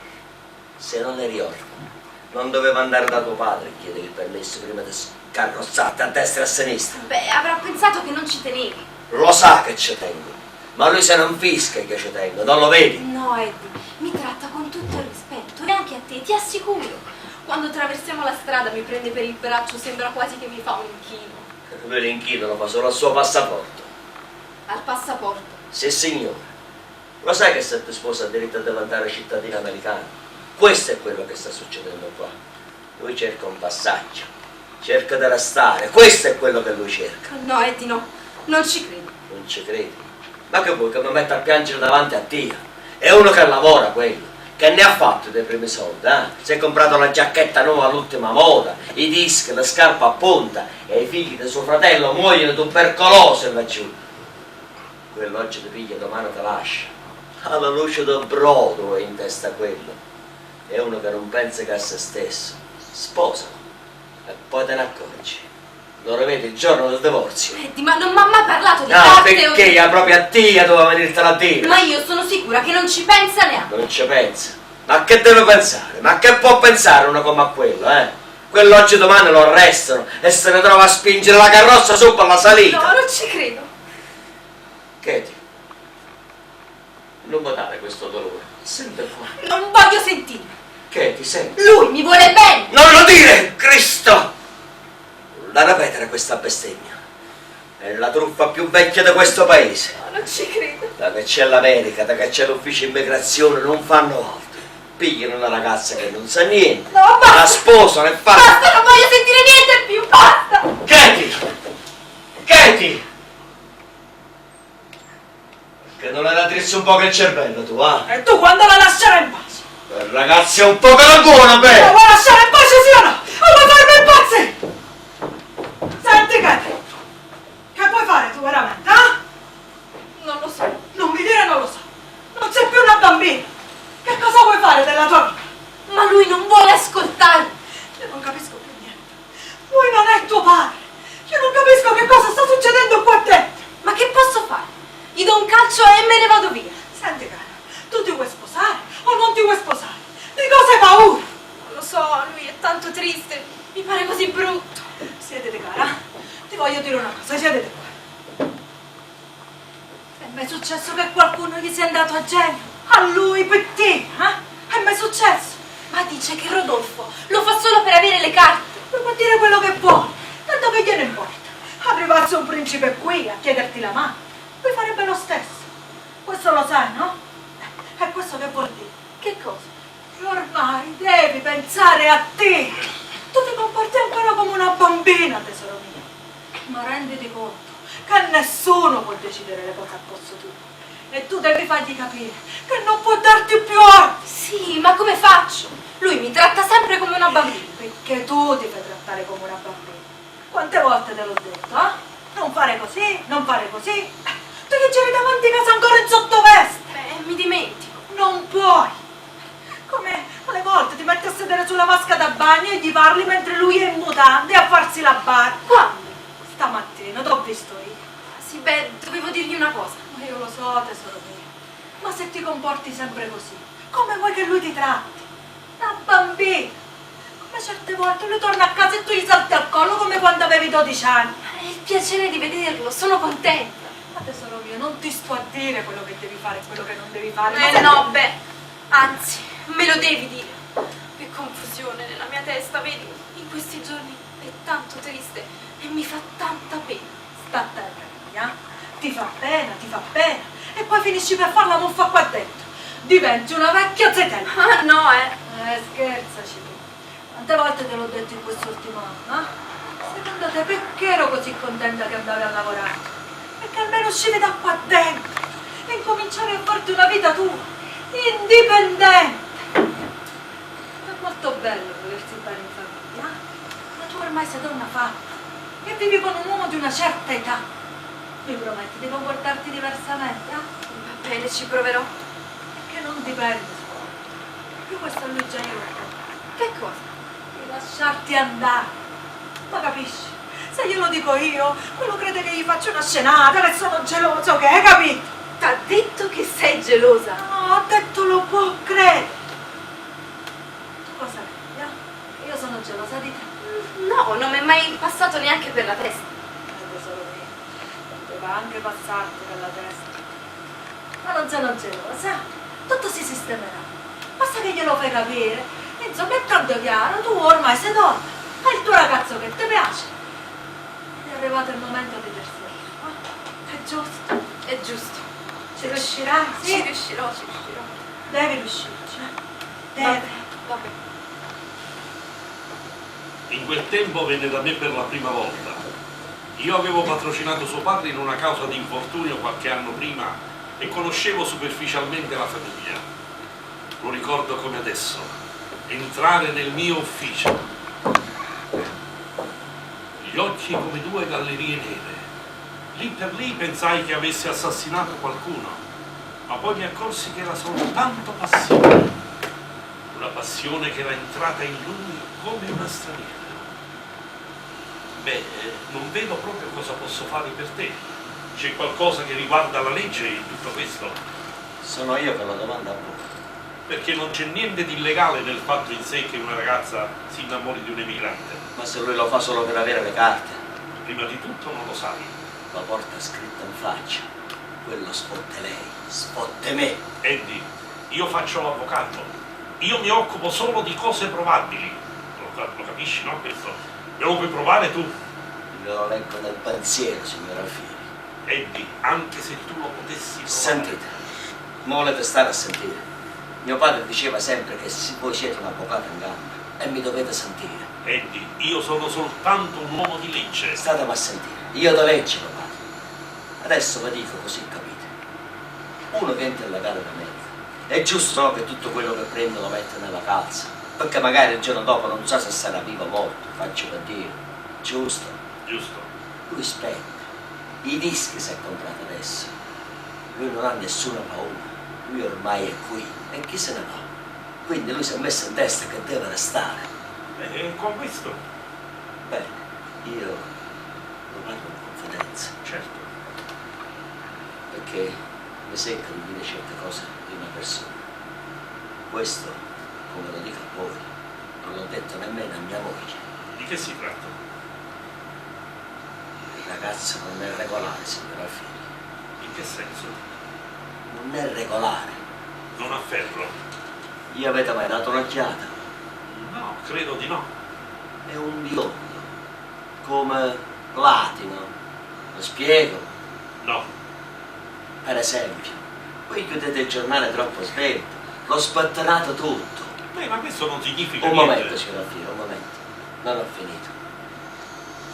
se non eri orfano, non doveva andare da tuo padre e chiedere il permesso prima di scarrozzarti a destra e a sinistra. Beh, avrà pensato che non ci tenevi. Lo sa che ci tengo, ma lui se non fisca che ci tengo, non lo vedi? No, Eddie, mi tratta con tutto il rispetto e anche a te, ti assicuro. Quando attraversiamo la strada mi prende per il braccio, sembra quasi che mi fa un inchino. Lui l'inchino lo fa solo al suo passaporto. Al passaporto. Sì, signore. Lo sai che se ti sposa ha diritto a diventare cittadino americano? Questo è quello che sta succedendo qua. Lui cerca un passaggio, cerca di restare, questo è quello che lui cerca. No, Eddie, no, non ci credo. Non ci credi? Ma che vuoi che mi metta a piangere davanti a Dio? È uno che lavora quello, che ne ha fatto dei primi soldi, eh? Si è comprato la giacchetta nuova all'ultima moda, i dischi, le scarpe a punta, e i figli di suo fratello muoiono tubercolosi laggiù. Quello oggi ti piglia, domani te lascia. Alla luce del brodo è in testa quello. È uno che non pensa che a se stesso. Sposalo e poi te ne accorgi. Lo rivedi il giorno del divorzio. Eddie, ma non mi ha mai parlato di No, carte o perché di... la propria tia doveva venirtela a dire. Ma io sono sicura che non ci pensa neanche. Non ci pensa. Ma che deve pensare? Ma che può pensare uno come quello, eh? Quello oggi domani lo arrestano e se ne trova a spingere la carrozza su per la salita. No, non ci credo. Katie, non mi dare questo dolore. Senti qua. Non voglio sentire. Katie, senti. Lui mi vuole bene. Non lo dire, Cristo! Da ripetere questa bestemmia. È la truffa più vecchia di questo paese. No, non ci credo. Da che c'è l'America, da che c'è l'ufficio immigrazione, non fanno altro. Pigliano una ragazza che non sa niente, No, basta. la sposano e fanno... Basta, non voglio sentire niente più, basta. Katie! Katie! Che non era drizzo un po' che il cervello tu, eh? E tu quando la lascerai in pace? Quel ragazzo è un po' che la buona, La beh! vuoi lasciare in pace, sì o no? O vuoi farmi impazzire? Senti, Katie, che puoi fare tu veramente, eh? Non lo so. Non mi dire non lo so. Non sei più una bambina. Che cosa vuoi fare della tua vita? Ma lui non vuole ascoltarmi. Io non capisco più niente. Lui non è tuo padre. Io non capisco che cosa sta succedendo qua dentro. Ma che posso fare? Gli do un calcio e me ne vado via. Senti, cara, tu ti vuoi sposare o non ti vuoi sposare? Di cosa hai paura? Non lo so, lui è tanto triste. Mi pare così brutto. Siedete, cara. Ti voglio dire una cosa, siedete qua. È mai successo che qualcuno gli sia andato a genio? A lui, per te, eh? È mai successo? Ma dice che Rodolfo lo fa solo per avere le carte. Puoi dire quello che vuoi, tanto che gliene importa. Arrivarsi un principe qui a chiederti la mano, poi farebbe lo stesso. Questo lo sai, no? E questo che vuol dire? Che cosa? Che ormai devi pensare a te. Tu ti comporti ancora come una bambina, tesoro mio. Ma renditi conto che nessuno può decidere le cose al posto tuo. E tu devi fargli capire che non può darti più ordini. Sì, ma come faccio? Lui mi tratta sempre come una bambina. Perché tu ti fai trattare come una bambina. Quante volte te l'ho detto, eh? Non fare così, non fare così. Tu che giri davanti a casa ancora in sottoveste. Mi dimentico. Non puoi. Come alle volte ti metti a sedere sulla vasca da bagno e gli parli mentre lui è in mutande a farsi la barba. Quando? Stamattina, t'ho visto io. Sì, beh, dovevo dirgli una cosa. Ma io lo so, tesoro mio. Ma se ti comporti sempre così, come vuoi che lui ti tratti? Da bambina. Come certe volte lui torna a casa e tu gli salti al collo come quando avevi 12 anni. È il piacere di vederlo, sono contenta. Ma tesoro mio, non ti sto a dire quello che devi fare e quello che non devi fare. No, beh, anzi, me lo devi dire. Che confusione nella mia testa, vedi? In questi giorni è tanto triste e mi fa tanta pena. Sta a terra, ti fa pena, e poi finisci per far la muffa qua dentro. Diventi una vecchia zetella. Ah, no, Scherzaci tu. Quante volte te l'ho detto in quest'ultimo anno, eh? Secondo te perché ero così contenta che andavi a lavorare? Perché almeno uscivi da qua dentro e incominciavi a farti una vita tua, indipendente. È molto bello volersi bene in famiglia, ma tu ormai sei donna fatta e vivi con un uomo di una certa età. Mi prometti di non portarti diversamente, eh? Va bene, ci proverò. Perché non dipende. Io questo a lui già io l'ho detto. Che cosa? Di lasciarti andare. Ma capisci? Se glielo dico io, quello crede che gli faccio una scenata, che sono geloso, che hai capito? T'ha detto che sei gelosa. No, ho detto lo può credere. Tu cosa credi, eh? Io sono gelosa di te. No, non mi è mai passato neanche per la testa. Tesoro mio, poteva anche passarti per la testa. Ma non sono gelosa, tutto si sistemerà. Basta che glielo fai capire. Insomma, è tanto chiaro, tu ormai sei donna, hai il tuo ragazzo che ti piace. Ed è arrivato il momento di dirsi. È giusto. È giusto. Ci riuscirai? Ci Sì. riuscirò, ci riuscirò. Devi riuscirci, eh? Va Devi. bene, va bene. In quel tempo venne da me per la prima volta. Io avevo patrocinato suo padre in una causa di infortunio qualche anno prima e conoscevo superficialmente la famiglia. Lo ricordo come adesso. Entrare nel mio ufficio. Gli occhi come due gallerie nere. Lì per lì pensai che avesse assassinato qualcuno, ma poi mi accorsi che era soltanto passione. Una passione che era entrata in lui come una straniera. Beh, non vedo proprio cosa posso fare per te. C'è qualcosa che riguarda la legge in tutto questo? Sono io che lo domando a voi. Perché non c'è niente di illegale nel fatto in sé che una ragazza si innamori di un emigrante. Ma se lui lo fa solo per avere le carte, Prima di tutto non lo sai. la porta scritta in faccia. Quello sfotte lei, sfotte me. Eddie, io faccio l'avvocato. Io mi occupo solo di cose probabili. Lo capisci, no? Questo. Me lo puoi provare tu? Lo leggo nel pensiero, signor Alfieri. Eddie, anche se tu lo potessi provare. Sentite, ma volete stare a sentire? Mio padre diceva sempre che voi siete un avvocato in gamba e mi dovete sentire. Eddie, io sono soltanto un uomo di legge. Statemi a sentire, io da legge lo parlo. Adesso vi dico così capite. Uno che entra in legale da me, è giusto no, che tutto quello che prende lo mette nella calza, perché magari il giorno dopo non sa se sarà vivo o morto, faccio per dire. Giusto? Giusto. Lui spende. I dischi si è comprato adesso. Lui non ha nessuna paura. Lui ormai è qui e chi se ne va. Quindi lui si è messo in testa che deve restare. E con questo? Bene, io lo parlo in confidenza, Certo. perché mi secca di dire certe cose di una persona. Questo, come lo dico a voi, non l'ho detto nemmeno a mia moglie. Di che si tratta? Il ragazzo non è regolare, signor Alfieri. In che senso? Non è regolare. Non ha ferro? Gli avete mai dato un'occhiata? No, credo di no. È un biondo, come platino. Lo spiego? No. Per esempio, voi chiudete il giornale troppo svelto, lo spattonato tutto. Beh, ma questo non significa Un niente. momento, signor Alfieri, un momento. Non ho finito.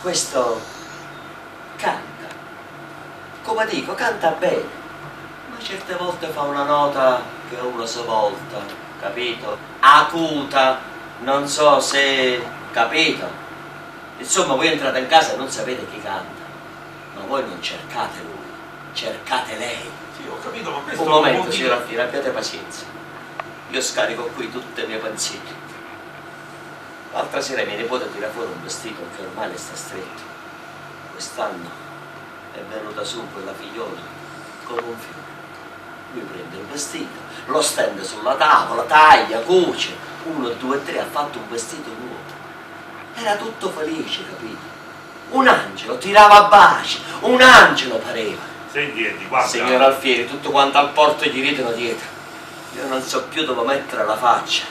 Questo canta. Come dico, canta bene. Ma certe volte fa una nota che uno si volta, capito? Acuta, non so se... capito? Insomma, voi entrate in casa e non sapete chi canta. Ma voi non cercate lui, cercate lei. Sì, ho capito, ma questo Un non momento, vuol dire- signor Alfieri, abbiate pazienza. Io scarico qui tutte le mie pensieri. L'altra sera mia nipote tira fuori un vestito che ormai le sta stretto. Quest'anno è venuta su quella figliola con un fiore. Lui prende il vestito, lo stende sulla tavola, taglia, cuce. 1, 2, 3, ha fatto un vestito nuovo. Era tutto felice, capito? Un angelo, tirava baci, un angelo pareva. Senti, Eddie, guarda. Signor Alfieri, tutto quanto al porto gli ridono dietro. Io non so più dove mettere la faccia.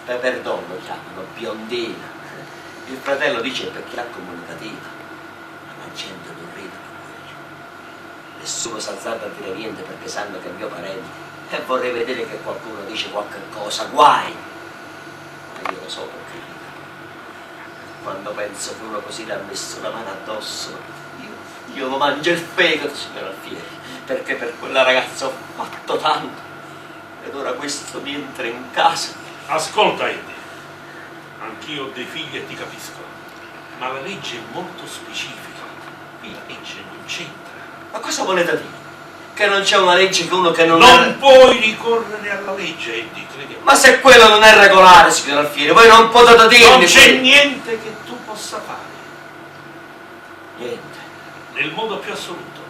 Peperdon lo chiamano, biondina. Il fratello dice perché ha comunicativa. Ma la gente non ride per quello. Nessuno si azzarda a dire niente perché sanno che è mio parente. E vorrei vedere che qualcuno dice qualche cosa, guai. Ma io lo so perché rido. quando penso che uno così le ha messo la mano addosso, io mi mangio il fegato, signor Alfieri, perché per quella ragazza ho fatto tanto. Ed ora questo mi entra in casa. Ascolta, Eddie, anch'io ho dei figli e ti capisco, ma la legge è molto specifica. Qui la legge non c'entra. Ma cosa volete dire? Che non c'è una legge che uno che non Non puoi ricorrere alla legge, Eddie, crediamo. Ma se quello non è regolare, signor Alfieri, voi non potete dirmi... Non c'è niente che tu possa fare. Niente. Nel modo più assoluto.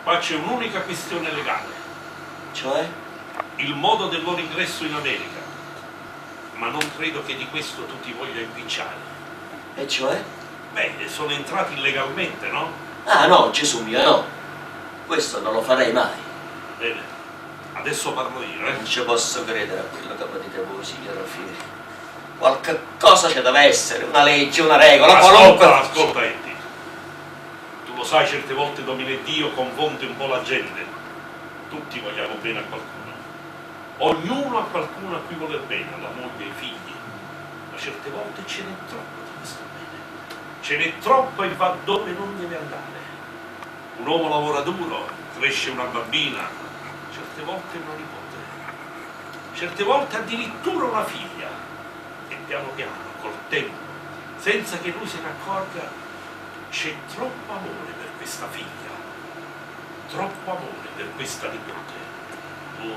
Qua c'è un'unica questione legale. Cioè? Il modo del loro ingresso in America. Ma non credo che di questo tu ti voglia impicciare. E cioè? Beh, sono entrati illegalmente, no? Ah no, Gesù mio, no. Questo non lo farei mai. Bene, adesso parlo io, Non ci posso credere a quello che dite voi, signor Alfieri. Qualche cosa ci deve essere, una legge, una regola, qualunque... Ascolta, Eddie. Tu lo sai, certe volte domina Dio confonde un po' la gente. Tutti vogliamo bene a qualcuno. Ognuno ha qualcuno a cui voler bene, alla moglie, ai figli. Ma certe volte ce n'è troppo di questo bene. Ce n'è troppo e va dove non deve andare. Un uomo lavora duro, cresce una bambina, certe volte una nipote, certe volte addirittura una figlia. E piano piano, col tempo, senza che lui se ne accorga, c'è troppo amore per questa figlia, troppo amore per questa nipote. Tu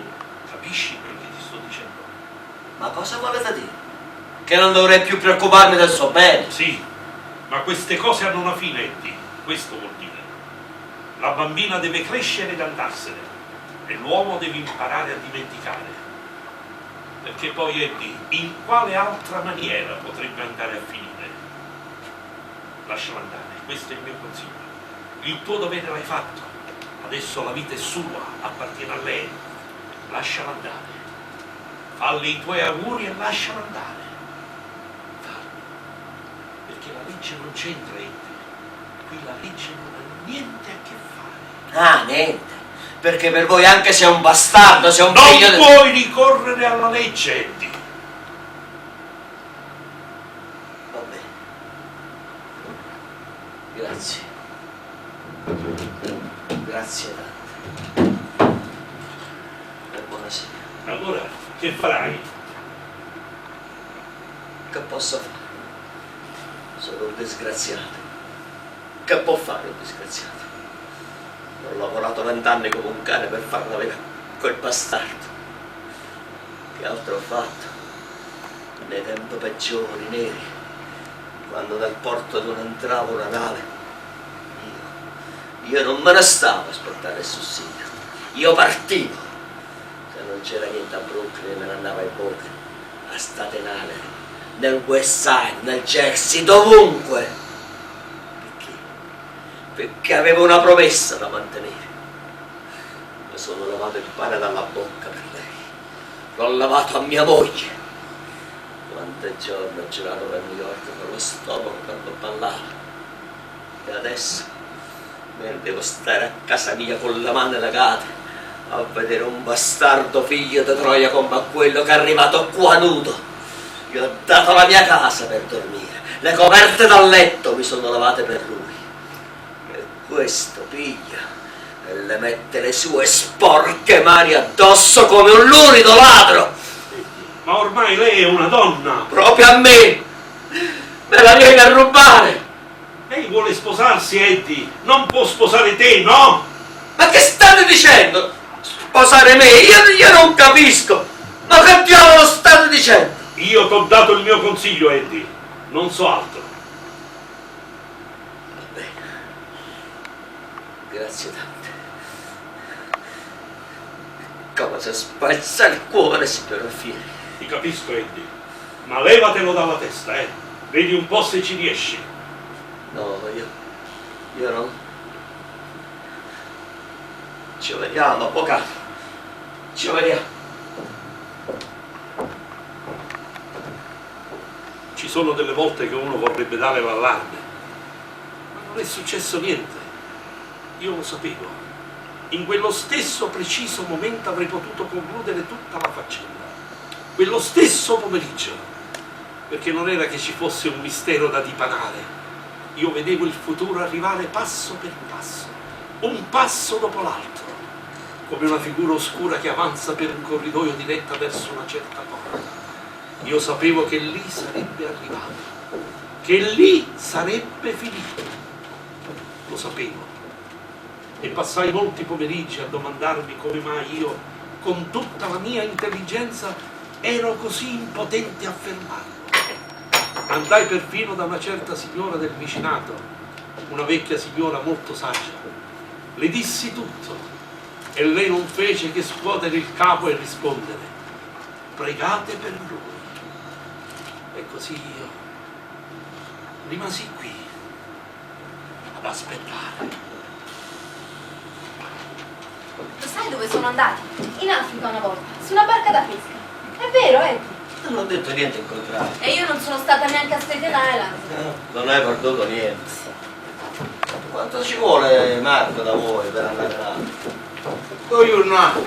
capisci quello che ti sto dicendo? Ma cosa volete dire? Che non dovrei più preoccuparmi del suo bene? Sì, ma queste cose hanno una fine, Eddie, questo vuol dire. La bambina deve crescere ed andarsene e l'uomo deve imparare a dimenticare. Perché poi, Eddie, in quale altra maniera potrebbe andare a finire? Lasciala andare, questo è il mio consiglio. Il tuo dovere l'hai fatto, adesso la vita è sua, appartiene a lei. Lasciala andare. Falli i tuoi auguri e lasciala andare. Falli. Perché la legge non c'entra, Eddie. Qui la legge non ha niente a che fare. Ah, niente. Perché per voi anche se è un bastardo, se è un Non figlio di... puoi ricorrere alla legge, Eddie. Va bene. Grazie. Grazie tante. E buonasera. Allora, che farai? Che posso fare? Sono un disgraziato. Che può fare un disgraziato? Ho lavorato 20 anni come un cane per fare la vita a quel bastardo. Che altro ho fatto? Nei tempi peggiori, neri, quando nel porto non entrava una nave, io non me ne stavo a aspettare il sussidio. Io partivo. Se non c'era niente a Brooklyn me ne andavo ai Brooklyn, a Staten Island, nel West Side, nel Jersey, dovunque. Perché avevo una promessa da mantenere. Mi sono lavato il pane dalla bocca per lei. L'ho lavato a mia moglie. Quanti giorni ho girato per New York con lo stomaco quando ballava. E adesso me devo stare a casa mia con le mani legate a vedere un bastardo figlio di Troia come quello che è arrivato qua nudo. Gli ho dato la mia casa per dormire. Le coperte dal letto mi sono lavate per lui. Questo piglia e le mette le sue sporche mani addosso come un lurido ladro. Ma ormai lei è una donna. Proprio a me. Me la viene a rubare. Lei vuole sposarsi, Eddie. Non può sposare te, no? Ma che state dicendo? Sposare me? Io non capisco. Ma che diavolo state dicendo? Io ti ho dato il mio consiglio, Eddie. Non so altro. Grazie tante. Come si spezza il cuore, signor Alfieri. Ti capisco, Eddie. Ma levatelo dalla testa, eh. Vedi un po' se ci riesci. No, io non... Ci vediamo, avvocato. Ci vediamo. Ci sono delle volte che uno vorrebbe dare l'allarme. Ma non è successo niente. Io lo sapevo. In quello stesso preciso momento avrei potuto concludere tutta la faccenda. Quello stesso pomeriggio. perché non era che ci fosse un mistero da dipanare. Io vedevo il futuro arrivare passo per passo, un passo dopo l'altro, come una figura oscura che avanza per un corridoio diretta verso una certa porta. Io sapevo che lì sarebbe arrivato, che lì sarebbe finito. Lo sapevo. E passai molti pomeriggi a domandarmi come mai io, con tutta la mia intelligenza, ero così impotente a fermarlo. Andai perfino da una certa signora del vicinato, una vecchia signora molto saggia. Le dissi tutto e lei non fece che scuotere il capo e rispondere: pregate per lui. E così io rimasi qui ad aspettare. Lo sai dove sono andati? In Africa una volta, su una barca da pesca. È vero, Eddie. Non ho detto niente in contrario. E io non sono stata neanche a Staten Island. Non hai perduto niente. Quanto ci vuole Marco da voi per andare là? 2 giornate.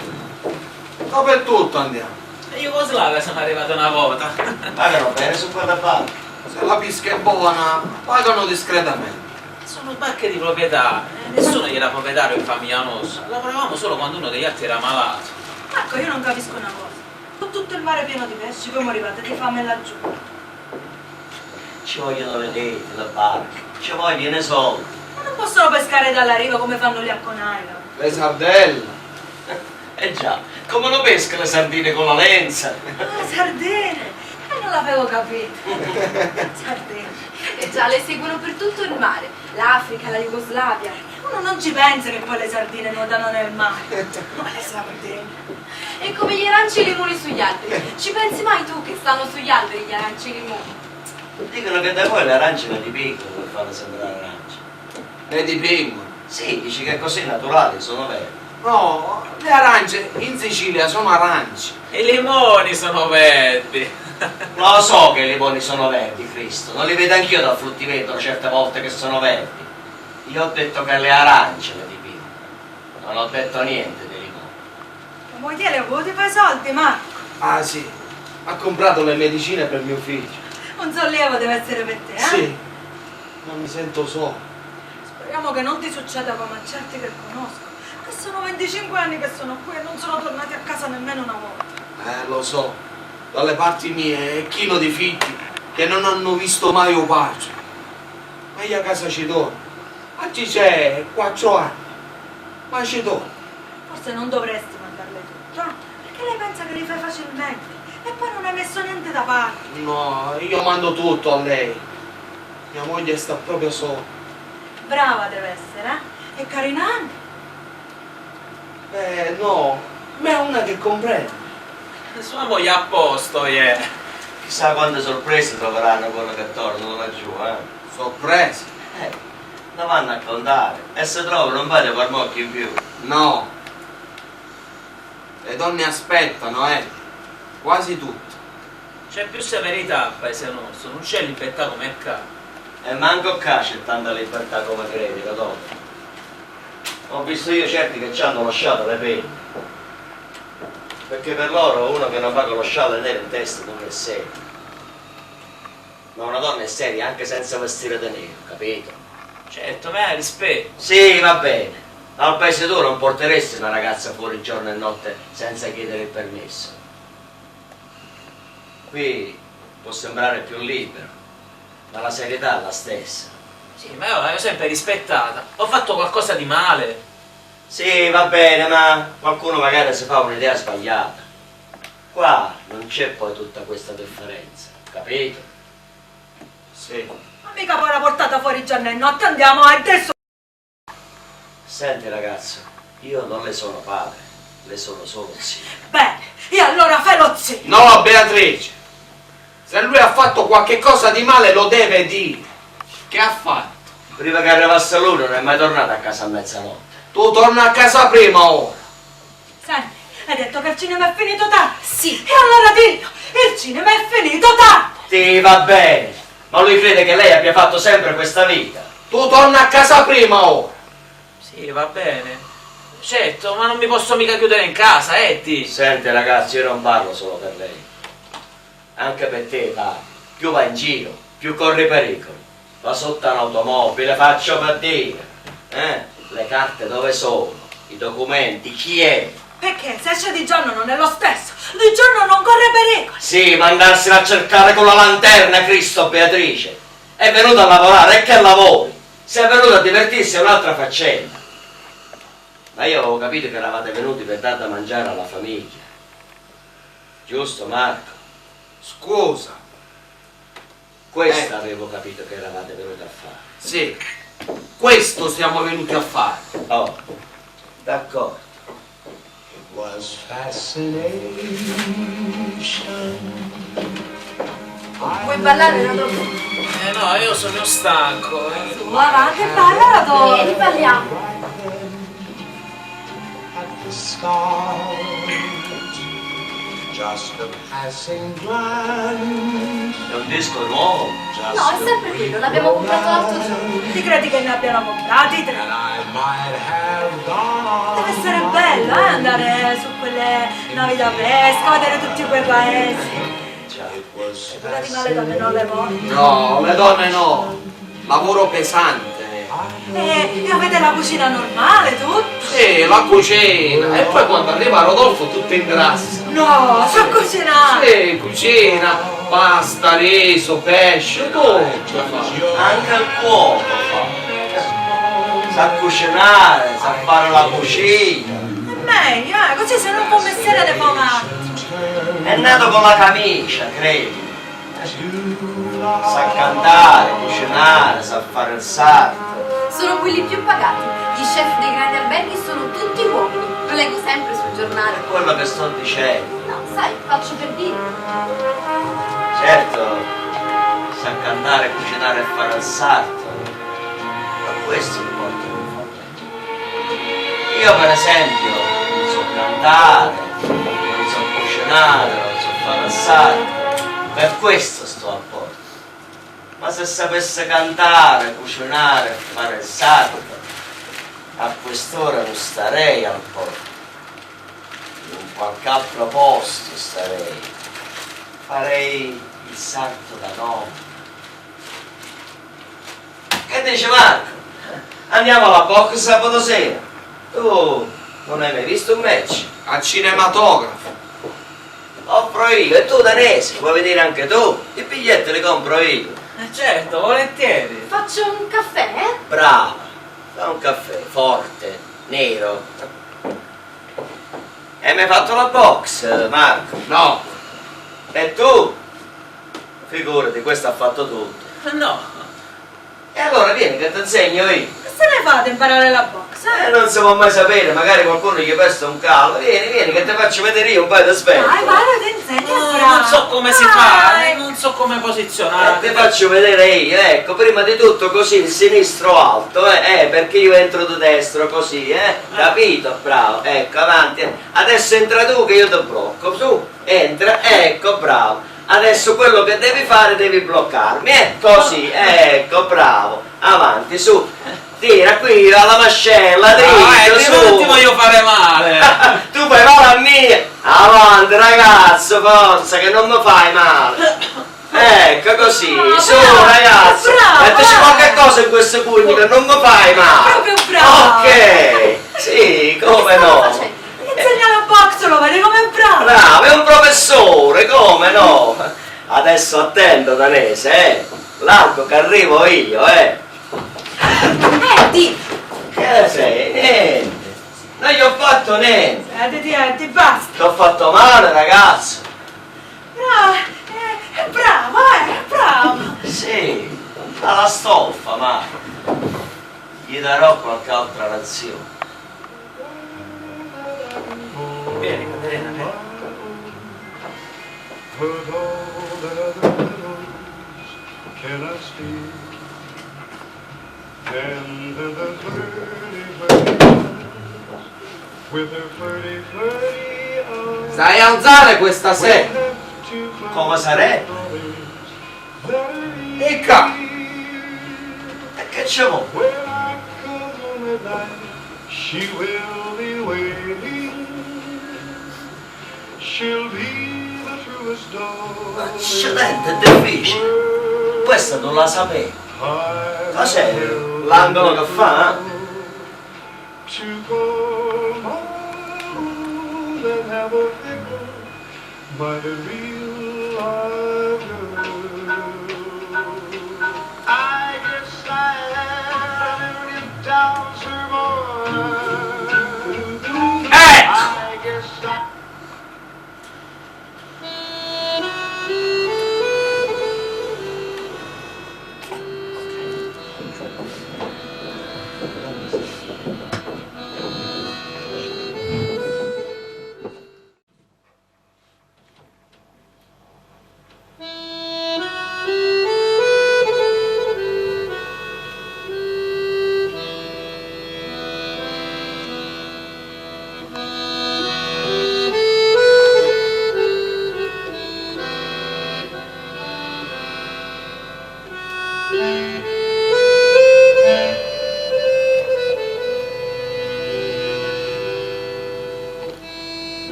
Dappertutto andiamo. In Jugoslavia sono arrivato una volta. Pagano bene su quella barca. Se la pesca è buona, pagano discretamente. Sono barche di proprietà, nessuno gli era proprietario in famiglia nostra. Lavoravamo solo quando uno degli altri era malato. Ecco, io non capisco una cosa. Con tutto il mare pieno di pesci, come arrivate di fame laggiù? Ci vogliono le reti, le barche, ci vogliono i soldi. Ma non possono pescare dalla riva come fanno lì a Conaila. Le sardelle. Eh già, come lo pesca le sardine con la lenza? Ah, sardine! Non l'avevo capito. Sardine. E già le seguono per tutto il mare. L'Africa, la Jugoslavia. Uno non ci pensa che poi le sardine nuotano nel mare. Ma le sardine. E come gli aranci e i limoni sugli alberi. Ci pensi mai tu che stanno sugli alberi gli aranci e i limoni? Dicono che da voi le arance le dipingono per farle sembrare arance. Le dipingono. Sì, dici che così naturali, sono vere. No, le arance in Sicilia sono arance. I limoni sono verdi. Lo so che i limoni sono verdi, Cristo. Non li vedo anch'io dal fruttivendolo certe volte che sono verdi. Io ho detto che le arance le dipingono. Non ho detto niente dei limoni. La moglie le ha avuti per i soldi, Marco. Ah sì, ha comprato le medicine per mio figlio. Un sollievo deve essere per te, eh? Sì, ma mi sento solo. Speriamo che non ti succeda come a certi che conosco. Che sono 25 anni che sono qui e non sono tornati a casa nemmeno una volta. Lo so, dalle parti mie è chino di figli che non hanno visto mai un padre. Ma io a casa ci torno. Oggi c'è 4 anni, ma ci torno. Forse non dovresti mandarle tutto, no? Perché lei pensa che li fai facilmente. E poi non hai messo niente da parte. No, io mando tutto a lei. Mia moglie sta proprio sola. Brava deve essere, eh? E Carinani? No, ma è una che comprende. Sua moglie a posto, yeah. Chissà quante sorprese troveranno quello che tornano laggiù, eh? Sorpresa. Non vanno a contare. E se trovano un paio di farmocchi in più. No. Le donne aspettano, quasi tutte. C'è più severità al paese nostro, non c'è libertà come a casa. E manco qua c'è tanta libertà come credi, Rodolfo. Ho visto io certi che ci hanno lasciato le penne. Perché per loro uno che non va con lo scialle nero in testa non è serio. Ma una donna è seria anche senza vestire di nero, capito? Certo, ma rispetto. Sì, va bene. Al paese tuo non porteresti una ragazza fuori giorno e notte senza chiedere il permesso. Qui può sembrare più libero, ma la serietà è la stessa. Sì, ma io l'avevo sempre rispettata. Ho fatto qualcosa di male. Sì, va bene, ma qualcuno magari si fa un'idea sbagliata. Qua non c'è poi tutta questa differenza, capito? Sì. Ma mica poi la portata fuori giorno e notte, andiamo adesso. Senti ragazzo, io non le sono padre, le sono solo zio. Bene, e allora fai lo zio. No, Beatrice. Se lui ha fatto qualche cosa di male lo deve dire. Che ha fatto? Prima che arrivasse lui non è mai tornato a casa a mezzanotte. Tu torna a casa prima ora. Senti, hai detto che il cinema è finito tardi? Sì. E allora dillo, il cinema è finito tardi. Sì, va bene, ma lui crede che lei abbia fatto sempre questa vita. Tu torna a casa prima ora. Sì, va bene. Certo, ma non mi posso mica chiudere in casa, Eddie. Senti ragazzi, io non parlo solo per lei. Anche per te parlo. più va in giro, più corri pericoli. Va sotto un'automobile, faccio per dire. Le carte dove sono? I documenti, chi è? Perché se esce di giorno non è lo stesso, di giorno non corre pericoli. Sì, ma andarsene a cercare con la lanterna, Cristo Beatrice. È venuto a lavorare, e che lavori? Se è venuto a divertirsi è un'altra faccenda. Ma io avevo capito che eravate venuti per dar da mangiare alla famiglia. Giusto, Marco? Scusa. Questo avevo capito che eravate venuti a fare. Sì, questo siamo venuti a fare. Oh, d'accordo. Was fascination. Vuoi ballare, Rodolfo? No, io sono stanco. Tu avanti, balla, Rodolfo. Vieni, balliamo. At the stars, just a passing glance. È un disco nuovo? No, è sempre quello, l'abbiamo comprato l'altro giorno. Ti credi che ne abbiano comprati 3? And I might have gone. Deve essere bello, andare su quelle navi da pesca, vedere tutti quei paesi. It was Guardati male donne non le voglio. No, le donne no. Lavoro pesante. E avete la cucina normale, tutto? Sì, la cucina. E poi quando arriva Rodolfo tutto ingrassa. No, so cucinare. Sì, cucina, pasta, riso, pesce, tutto fa. Anche il cuoco fa. Sa cucinare, sa fare la cucina. È meglio, così se non può mestiere ne fa un altro. È nato con la camicia, credi. Sa cantare, cucinare, sa fare il sarto. Sono quelli più pagati. Gli chef dei grandi alberghi sono tutti uomini. Lo leggo sempre sul giornale. È quello che sto dicendo. No, sai, faccio per dire. Certo, sa cantare, cucinare e fare il sarto. Ma questo mi porta un po'. Io per esempio non so cantare, non so cucinare, non so fare il sarto. Per questo sto a posto. Ma se sapesse cantare, cucinare e fare il sarto, a quest'ora non starei al porto. In qualche altro posto starei. Farei il sarto da nome. Che dice Marco? Andiamo alla box sabato sera. Tu non hai mai visto un match? Al cinematografo. Offro io e tu danese, vuoi vedere anche tu? I biglietti li compro io. Certo, volentieri. Faccio un caffè, eh? Brava, fa un caffè forte, nero. E mi hai fatto la box, Marco? No, E tu? Figurati, questo ha fatto tutto. No. E allora vieni che ti insegno io. Che se ne fate a imparare la box, Non si può mai sapere, magari qualcuno gli pesta un calo. Vieni che ti faccio vedere io un paio di specie. Dai, vai, ti insegno a Non so come si fa, non so come Ti posizionare. faccio vedere io, ecco, prima di tutto così il sinistro alto, perché io entro di destro così, capito? Bravo, ecco, avanti. Adesso entra tu che io ti blocco, su, entra, ecco, bravo. Adesso quello che devi fare devi bloccarmi, così, ecco, bravo. Avanti, su. Tira qui alla mascella, dritto, su. Non ti voglio fare male. Tu fai male a mia! Avanti ragazzo, forza che non mi fai male! Ecco così, No, su bravo, ragazzo! bravo, Mettici bravo. qualche cosa in queste pugni che non mi fai male! Proprio bravo. Ok! Sì, come Che stavo no! facendo? Insegna la box, lo vedi come è bravo. Bravo, è un professore, come no! Adesso attento danese, Largo che arrivo io, Di, Che sei? Niente! Non gli ho fatto niente! ti basta. Ti ho fatto male ragazzo! Bravo, è bravo, è bravo. Sì, alla stoffa, ma gli darò qualche altra razione. Vieni, Caterina, vieni. Put all the other meadows can I see? And the flirty birds with their flirty eyes. sai alzare questa sera. Come sarebbe? Ecca, E che c'è mo? When I come home at night, she will be waiting. She'll be the truest door. Accidente, è difficile. Questa non la sapevo. Ma serio? L'angolo che fa? To call my own and have a pickle by the real live girl. I guess I am in town, sir boy. I guess I...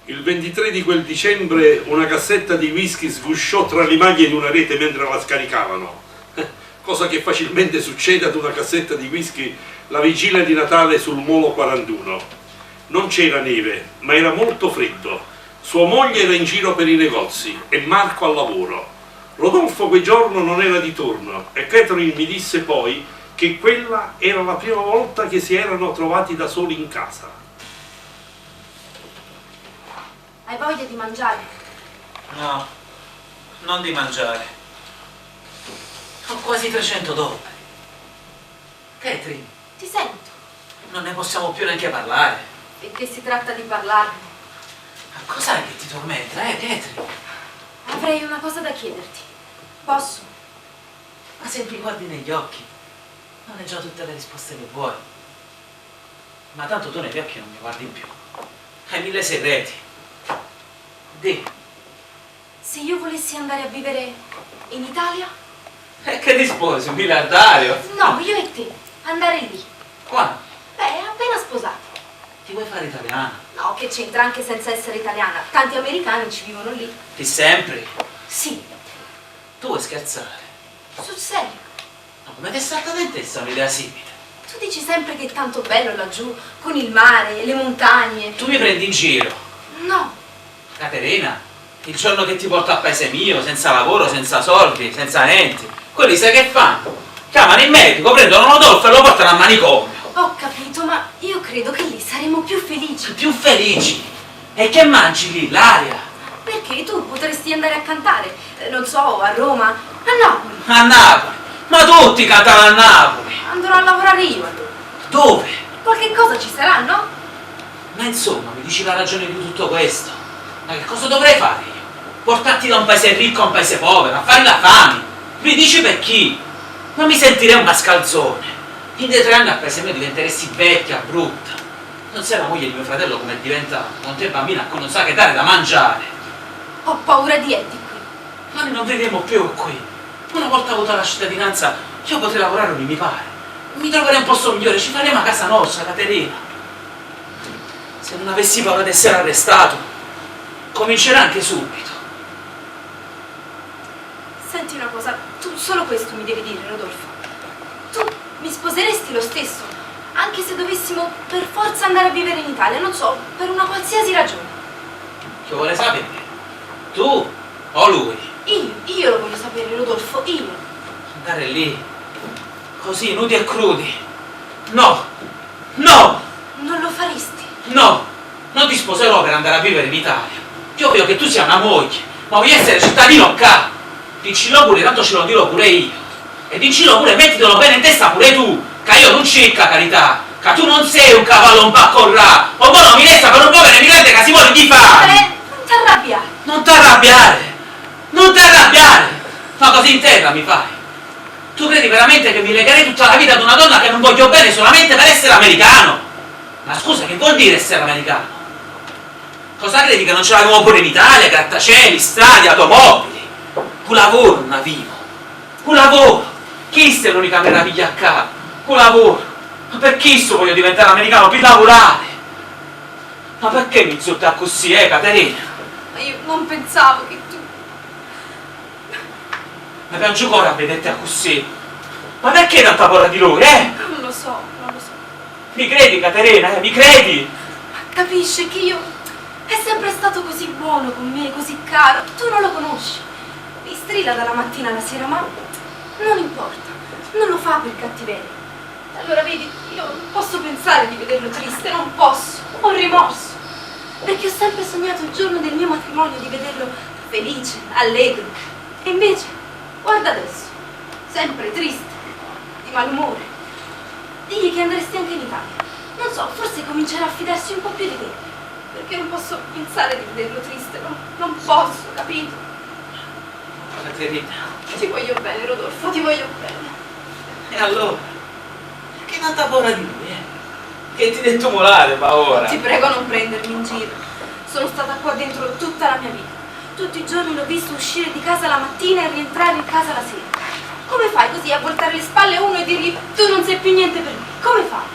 Il 23 di quel dicembre una cassetta di whisky sgusciò tra le maglie di una rete mentre la scaricavano, cosa che facilmente succede ad una cassetta di whisky la vigilia di Natale sul Molo 41. Non c'era neve, ma era molto freddo. Sua moglie era in giro per i negozi e Marco al lavoro. Rodolfo quel giorno non era di torno e Catherine mi disse poi che quella era la prima volta che si erano trovati da soli in casa. Hai voglia di mangiare? No, non di mangiare. Ho quasi 300 dollari. Catherine, Ti sento. non ne possiamo più neanche parlare. Finché si tratta di parlarne. Ma cos'è che ti tormenta, Catherine? Avrei una cosa da chiederti. Posso? Ma se mi guardi negli occhi, non è già tutte le risposte che vuoi. Ma tanto tu negli occhi non mi guardi più. Hai 1000 segreti. Di. Se io volessi andare a vivere in Italia? E che risposi, un miliardario? No, io e te. Andare lì. Quando? Beh, appena sposati. Ti vuoi fare italiana? No, che c'entra anche senza essere italiana. Tanti americani ci vivono lì. Ti sempre? Sì, Tu vuoi scherzare? sul serio. Ma come ti è saltata in testa un'idea simile? Tu dici sempre che è tanto bello laggiù, con il mare, le montagne. Tu mi prendi in giro. No, Caterina, il giorno che ti porto a paese mio, senza lavoro, senza soldi, senza niente, quelli sai che fanno? Chiamano il medico, prendono Rodolfo e lo portano a manicomio. ho capito, ma io credo che lì saremo più felici. Più felici. E che mangi lì? L'aria? Perché tu potresti andare a cantare, non so, a Roma, a Napoli. A Napoli. Ma tutti cantano a Napoli. Andrò a lavorare io allora. Dove? Qualche cosa ci sarà, no? Ma insomma, mi dici la ragione di tutto questo? Ma che cosa dovrei fare io? Portarti da un paese ricco a un paese povero, a fare la fame? Mi dici per chi? Ma mi sentirei un mascalzone. In 2 anni a paese mio diventeresti vecchia, brutta. Non sei la moglie di mio fratello come è diventato, con te bambina a cui non sa che dare da mangiare. Ho paura di Eddie qui. Ma noi non vivremo più qui. Una volta avuta la cittadinanza, io potrei lavorare dove mi pare. Mi troverei un posto migliore, ci faremo a casa nostra, Caterina. Se non avessi paura di essere arrestato, comincerà anche subito. Senti una cosa, tu solo questo mi devi dire, Rodolfo. Tu mi sposeresti lo stesso, anche se dovessimo per forza andare a vivere in Italia, non so, per una qualsiasi ragione. Che vuole sapere? Tu o lui? Io lo voglio sapere, Rodolfo, io. Andare lì, così, nudi e crudi. No! No! Non lo faresti. No! Non ti sposerò per andare a vivere in Italia. Io voglio che tu sia una moglie, ma voglio essere cittadino qua. Dicilo pure, tanto ce lo dirò pure io. E dicilo pure, mettitelo bene in testa pure tu, che io non cicca, carità. Che tu non sei un cavallo un baccorrà, o buono mi resta per un povero emigrante che si vuole di fare. Non ti arrabbiare. Non ti arrabbiare! Non ti arrabbiare! Ma così in terra mi fai? Tu credi veramente che mi legherei tutta la vita ad una donna che non voglio bene solamente per essere americano? Ma scusa, che vuol dire essere americano? Cosa credi che non ce l'avevamo pure in Italia? Grattacieli, strade, automobili. Un lavoro non avevo. Un lavoro. Chi è l'unica meraviglia a capo? Un lavoro. Ma per chi voglio diventare americano? Per lavorare. Ma perché mi insulti così, Caterina? Ma io non pensavo che tu... Ma piangi ancora a vederti così. Ma perché tanta paura di loro, Non lo so, non lo so. Mi credi, Caterina, Mi credi? Capisce che io... È sempre stato così buono con me, così caro. Tu non lo conosci. Mi strilla dalla mattina alla sera, ma non importa. Non lo fa per cattiveria. Allora vedi, io non posso pensare di vederlo triste, non posso. Ho rimorso. Perché ho sempre sognato il giorno del mio matrimonio di vederlo felice, allegro. E invece, guarda adesso, sempre triste, di malumore. Digli che andresti anche in Italia. Non so, forse comincerà a fidarsi un po' più di te. Perché non posso pensare di vederlo triste, non posso, capito? Caterina. Ti voglio bene, Rodolfo, ti voglio bene. E allora? Che tanta paura di lui, Che ti detto molare, ma ora? Ti prego non prendermi in giro. Sono stata qua dentro tutta la mia vita. Tutti i giorni l'ho visto uscire di casa la mattina e rientrare in casa la sera. Come fai così a voltare le spalle a uno e dirgli tu non sei più niente per me? Come fai?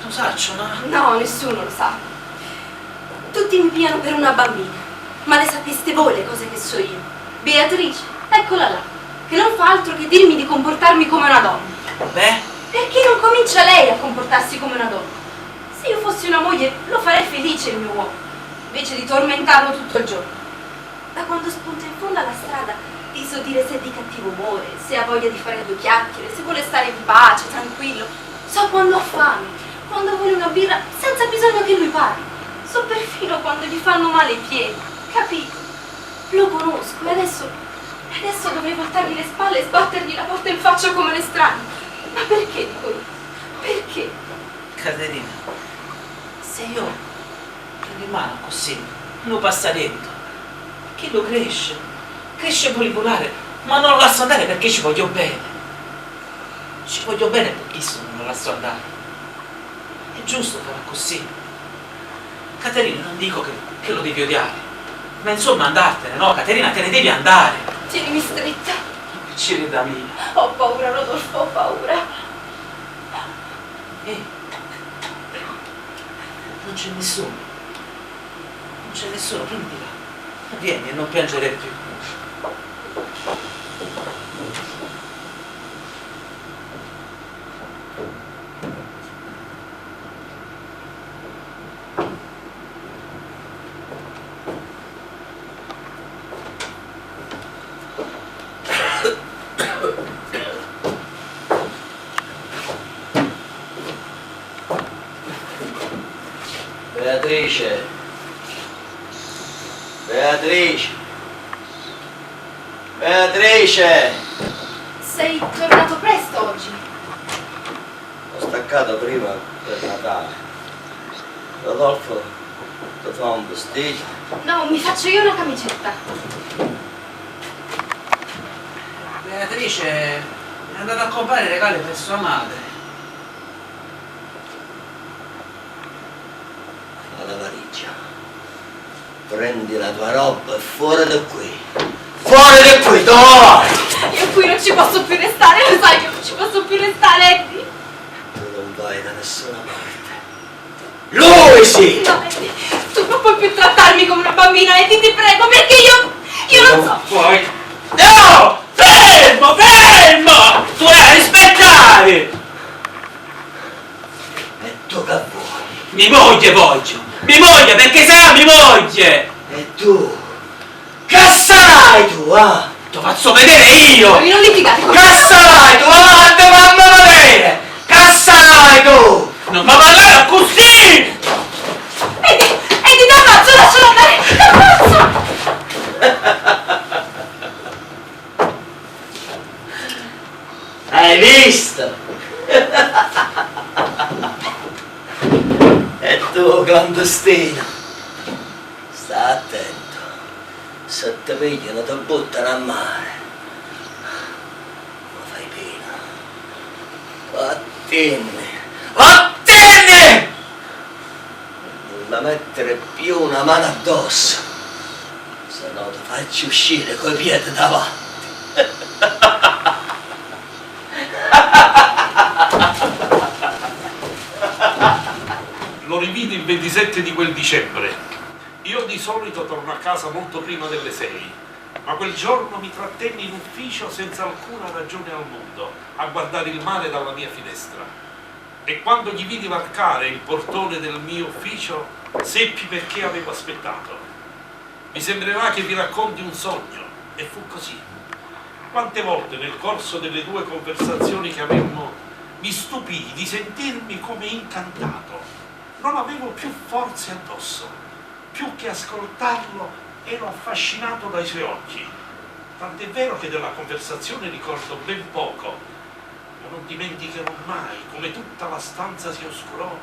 Lo saccio, ma... No, nessuno lo sa. Tutti mi pigliano per una bambina. Ma le sapeste voi le cose che so io? Beatrice, eccola là, che non fa altro che dirmi di comportarmi come una donna. Beh? Perché non comincia lei a comportarsi come una donna? Se io fossi una moglie lo farei felice il mio uomo, invece di tormentarlo tutto il giorno. Da quando spunta in fondo alla strada ti so dire se è di cattivo umore, se ha voglia di fare due chiacchiere, se vuole stare in pace, tranquillo. So quando ha fame, quando vuole una birra senza bisogno che lui parli. So perfino quando gli fanno male i piedi, capito? Lo conosco e adesso dovrei voltargli le spalle e sbattergli la porta in faccia come un estraneo. Ma perché dico io? Perché? Caterina, se io lo rimano così, lo passa dentro, che lo cresce polibolare, ma non lo lascio andare perché ci voglio bene. Ci voglio bene per chi non lo lascio andare. È giusto fare così. Caterina, non dico che lo devi odiare, ma insomma andartene, no? Caterina, te ne devi andare. Tienimi stretta. Piacere da mia. Ho paura, Rodolfo, ho paura. Non c'è nessuno. Non c'è nessuno, prendila. Vieni e non piangere più. Beatrice! Beatrice! Beatrice! Sei tornato presto oggi? Ho staccato prima per Natale. Rodolfo, ti fa un vestito? No, mi faccio io una camicetta. Beatrice è andata a comprare i regali per sua madre. La valigia. Prendi la tua roba e fuori da qui. Fuori da qui, dove? Io qui non ci posso più restare, lo sai che non ci posso più restare, Eddie. Tu non vai da nessuna parte. Lui sì! No, Eddie, tu non puoi più trattarmi come una bambina, Eddie, ti prego, perché io non so. Poi... No! Fermo! Fermo! Tu devi rispettare! E tu che vuoi? Mi moglie voglio! Mi moglie perché sarà mi moglie! E tu? Che sarai tu, ah? Ti faccio vedere io! Non litigare con Che sarai tu, ah? Te fammi vedere! Che sarai tu? Non mi parlare così! Eddie, t'ammazzo, lascialo andare! T'ammazzo! Hai visto? E tu, clandestino, sta attento. Se ti pigliano ti buttano a mare. Ma fai pena. Vattene! Vattene! mettere più una mano addosso, se no ti faccio uscire coi piedi davanti. Lo rividi il 27 di quel dicembre. Io di solito torno a casa molto prima delle 6, ma quel giorno mi trattenni in ufficio senza alcuna ragione al mondo, a guardare il mare dalla mia finestra. E quando gli vidi varcare il portone del mio ufficio, seppi perché avevo aspettato. Mi sembrerà che vi racconti un sogno, e fu così. Quante volte nel corso delle 2 conversazioni che avemmo mi stupii di sentirmi come incantato. Non avevo più forze addosso. Più che ascoltarlo, ero affascinato dai suoi occhi. Tant'è vero che della conversazione ricordo ben poco, ma non dimenticherò mai come tutta la stanza si oscurò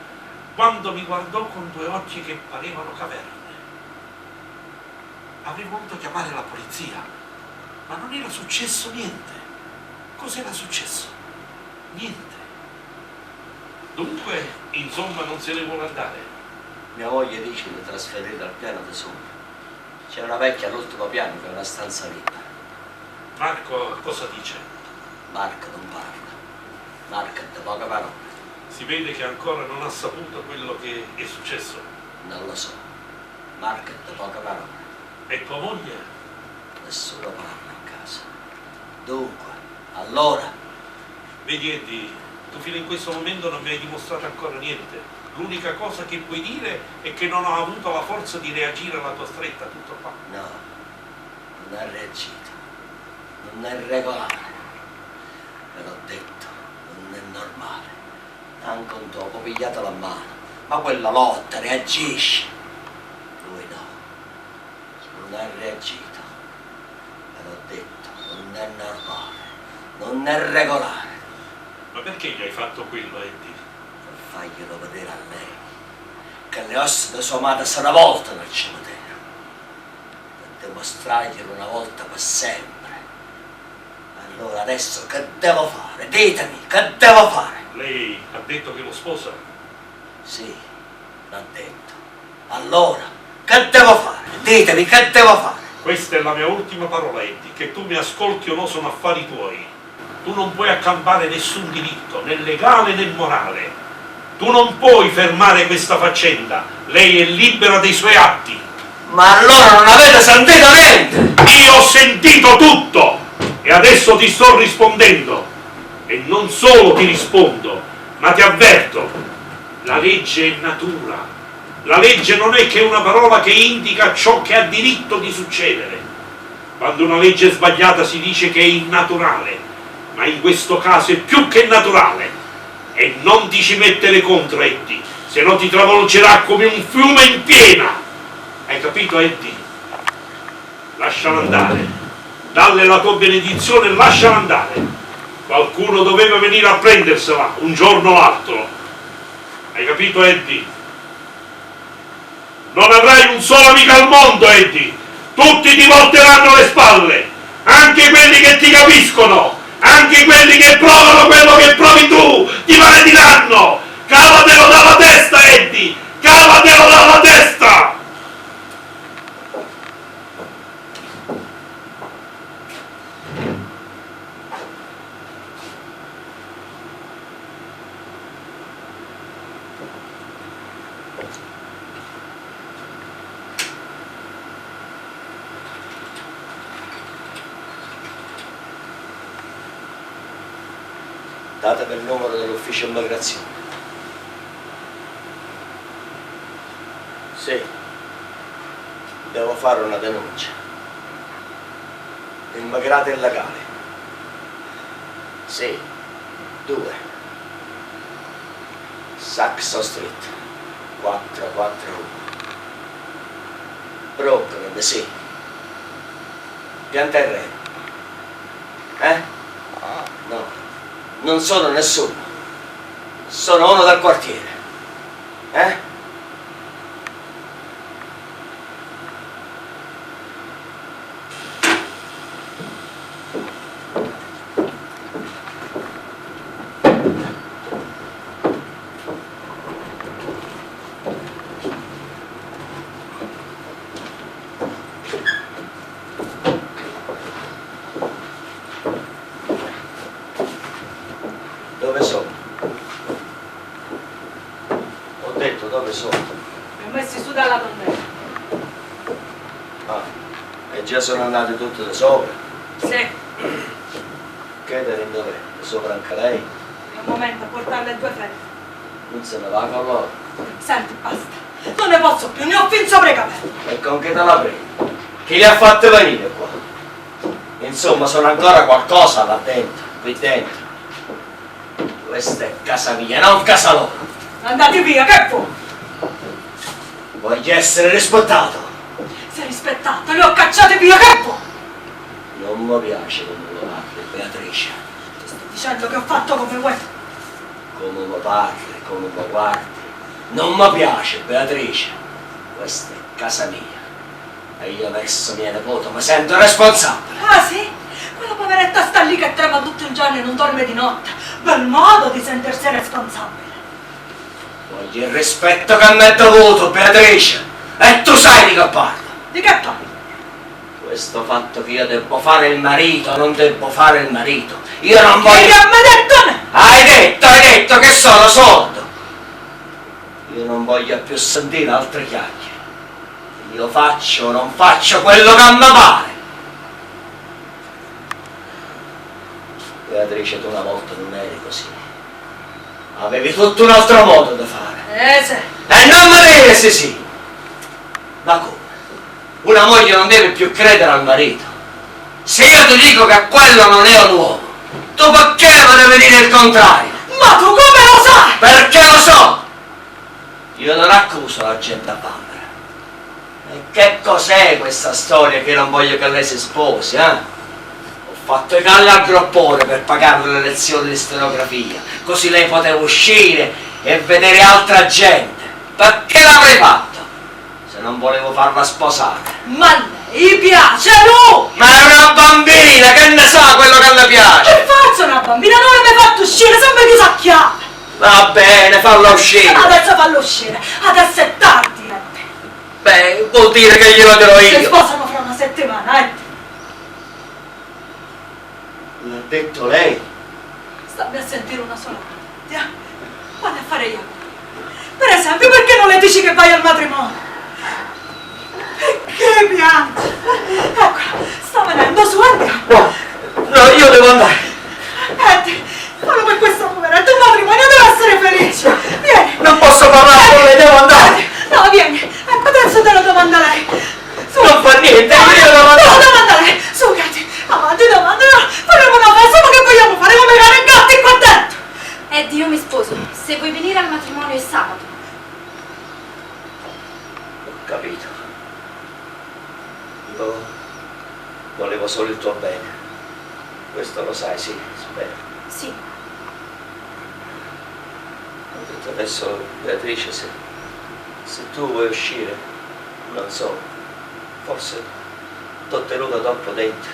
quando mi guardò con 2 occhi che parevano caverne. Avrei voluto chiamare la polizia, ma non era successo niente. Cos'era successo? Niente. Dunque, insomma, non se ne vuole andare. Mia moglie dice di trasferire al piano di sopra. C'è una vecchia all'ultimo piano che ha una stanza libera. Marco cosa dice? Marco non parla. Marco è di poche parole. Si vede che ancora non ha saputo quello che è successo. Non lo so. Marco è di poche parole. E tua moglie? Nessuno parla in casa. Dunque, allora, Vedi Eddie, tu fino in questo momento non mi hai dimostrato ancora niente. L'unica cosa che puoi dire è che non ho avuto la forza di reagire alla tua stretta, tutto qua. no, non è reagito. Non è regolare. Ve l'ho detto, non è normale. Anche un topo pigliato la mano. Ma quella lotta reagisce. Lui no. Non è reagito. Ve l'ho detto, non è normale. Non è regolare. Ma perché gli hai fatto quello, Eddie? Per farglielo vedere a lei che le ossa di sua madre si rivoltano al cimitero. Per dimostrarglielo una volta per sempre. Allora adesso che devo fare? Ditemi, che devo fare? Lei ha detto che lo sposa? Sì, l'ha detto. Allora, che devo fare? Ditemi, che devo fare? Questa è la mia ultima parola, Eddie. Che tu mi ascolti o no sono affari tuoi. Tu non puoi accampare nessun diritto, né legale né morale. Tu non puoi fermare questa faccenda. Lei è libera dei suoi atti. Ma allora non avete sentito niente? Io ho sentito tutto e adesso ti sto rispondendo. E non solo ti rispondo, ma ti avverto. La legge è natura. La legge non è che una parola che indica ciò che ha diritto di succedere. Quando una legge è sbagliata si dice che è innaturale, ma in questo caso è più che naturale. E non ti ci mettere contro, Eddie, se no ti travolgerà come un fiume in piena. Hai capito, Eddie? Lasciala andare. Dalle la tua benedizione e lasciala andare. Qualcuno doveva venire a prendersela un giorno o l'altro. Hai capito, Eddie? Non avrai un solo amico al mondo, Eddie. Tutti ti volteranno le spalle. Anche quelli che ti capiscono. Anche quelli che provano quello che provi tu. Ti malediranno. Cavatelo dalla testa, Eddie. Cavatelo dalla testa. Datemi il numero dell'ufficio immigrazione. Sì, devo fare una denuncia. Immigrati illegali. Sì, 2. Saxo Street, 441. Brooklyn, sì. Pianterreno. No. Non sono nessuno, sono uno del quartiere, quali sono? Mi ho messi su dalla tonnella. Ah, e già sono andati tutti da sopra. Sì, Catherine dov'è? Da sopra anche lei? è un momento a portarle 2 fette. Non se ne va con loro. Senti, basta. Non ne posso più, ne ho fin sopra i capelli. E con che te la prendi? Chi li ha fatti venire qua? Insomma, sono ancora qualcosa là dentro, qui dentro. Questa è casa mia, non casa loro. Andate via, che fu? Voglio essere rispettato. Si è rispettato, li ho cacciati via, che fu? Non mi piace come lo parli, Beatrice. Ti sto dicendo che ho fatto come vuoi. Come mi parli, come mi guardi. Non mi piace, Beatrice. Questa è casa mia. E io verso mia nipote mi sento responsabile. Ah sì? Quella poveretta sta lì che trema tutto il giorno e non dorme di notte. Bel modo di sentirsi responsabile. Voglio il rispetto che mi è dovuto, Beatrice. E tu sai di che parlo. Di che parli? Questo fatto che io devo fare il marito, non devo fare il marito. Io non voglio... Che gli ha mai detto me? Hai detto che sono sordo. Io non voglio più sentire altre chiacchiere. Io faccio o non faccio quello che mi pare. Beatrice, tu una volta non eri così. Avevi tutto un altro modo da fare. Sì. E non mi dire sì. Ma come? Una moglie non deve più credere al marito. Se io ti dico che quello non è un uomo, tu perché mi devi dire il contrario? Ma tu come lo sai? Perché lo so! Io non accuso la gente a Bambera. E che cos'è questa storia che non voglio che lei si sposi, eh? Ho fatto i calli al groppone per pagare le lezioni di stenografia, così lei poteva uscire e vedere altra gente. Perché l'avrei fatto? Se non volevo farla sposare. Ma lei piace lui! Ma è una bambina, che ne sa quello che le Che piace? faccio una bambina? Non l'hai mai fatto uscire, sempre chiusa a chiave! Va bene, fallo uscire. Adesso fallo uscire, adesso è tardi! Beh, vuol dire che glielo dirò Si io. sposano fra una settimana, L'ha detto lei? Stammi a sentire una sola volta. Vado a fare io. Per esempio, perché non le dici che vai al matrimonio? Che piange! Eccola, sta venendo su, andiamo! No, io devo andare. Eddie, fallo per questa poveretta, il matrimonio deve essere felice! Vieni! Non posso parlare con lei, devo andare. No, vieni! Ecco, adesso te lo domanda lei! Su! Non fa niente, No, io devo te andare. lo domanda lei! Su, Katy! Avanti, domanda! Faremo una festa, ma che vogliamo fare come cane e gatti qua dentro! Eddie, io mi sposo. Se vuoi venire al matrimonio è sabato. Ho capito. Io volevo solo il tuo bene. Questo lo sai, sì, spero. Sì. Ho detto adesso, Beatrice, se tu vuoi uscire, non so, forse t'ho tenuto troppo dentro.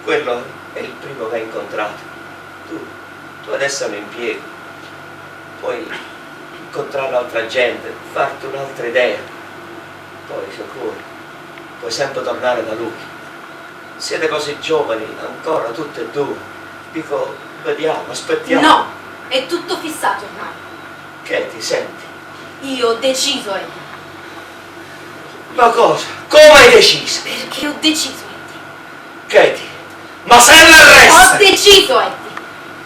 Quello è il primo che hai incontrato. Tu adesso mi impiego. Puoi incontrare altra gente, farti un'altra idea. Poi, se vuoi, puoi sempre tornare da lui. Siete così giovani, ancora tutte e due. Dico, vediamo, aspettiamo. No, è tutto fissato ormai. Che ti senti? Io ho deciso, Eddie. Ma cosa? Come hai deciso? Perché ho deciso, Eddie. Katie, ma se Ho l'arresta! deciso, Eddie.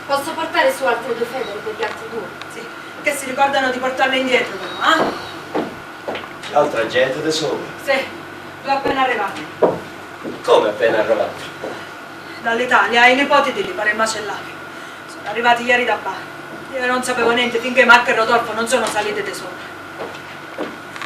Posso portare su altre 2 federe per gli altri 2? Sì, che si ricordano di portarle indietro però, eh? L'altra gente da sopra. Sì, l'ho appena arrivati. Come appena arrivato? Dall'Italia, i nipoti di lì, pare macellati. Sono arrivati ieri da bar. Io non sapevo niente finché Marco e Rodolfo non sono saliti da sopra.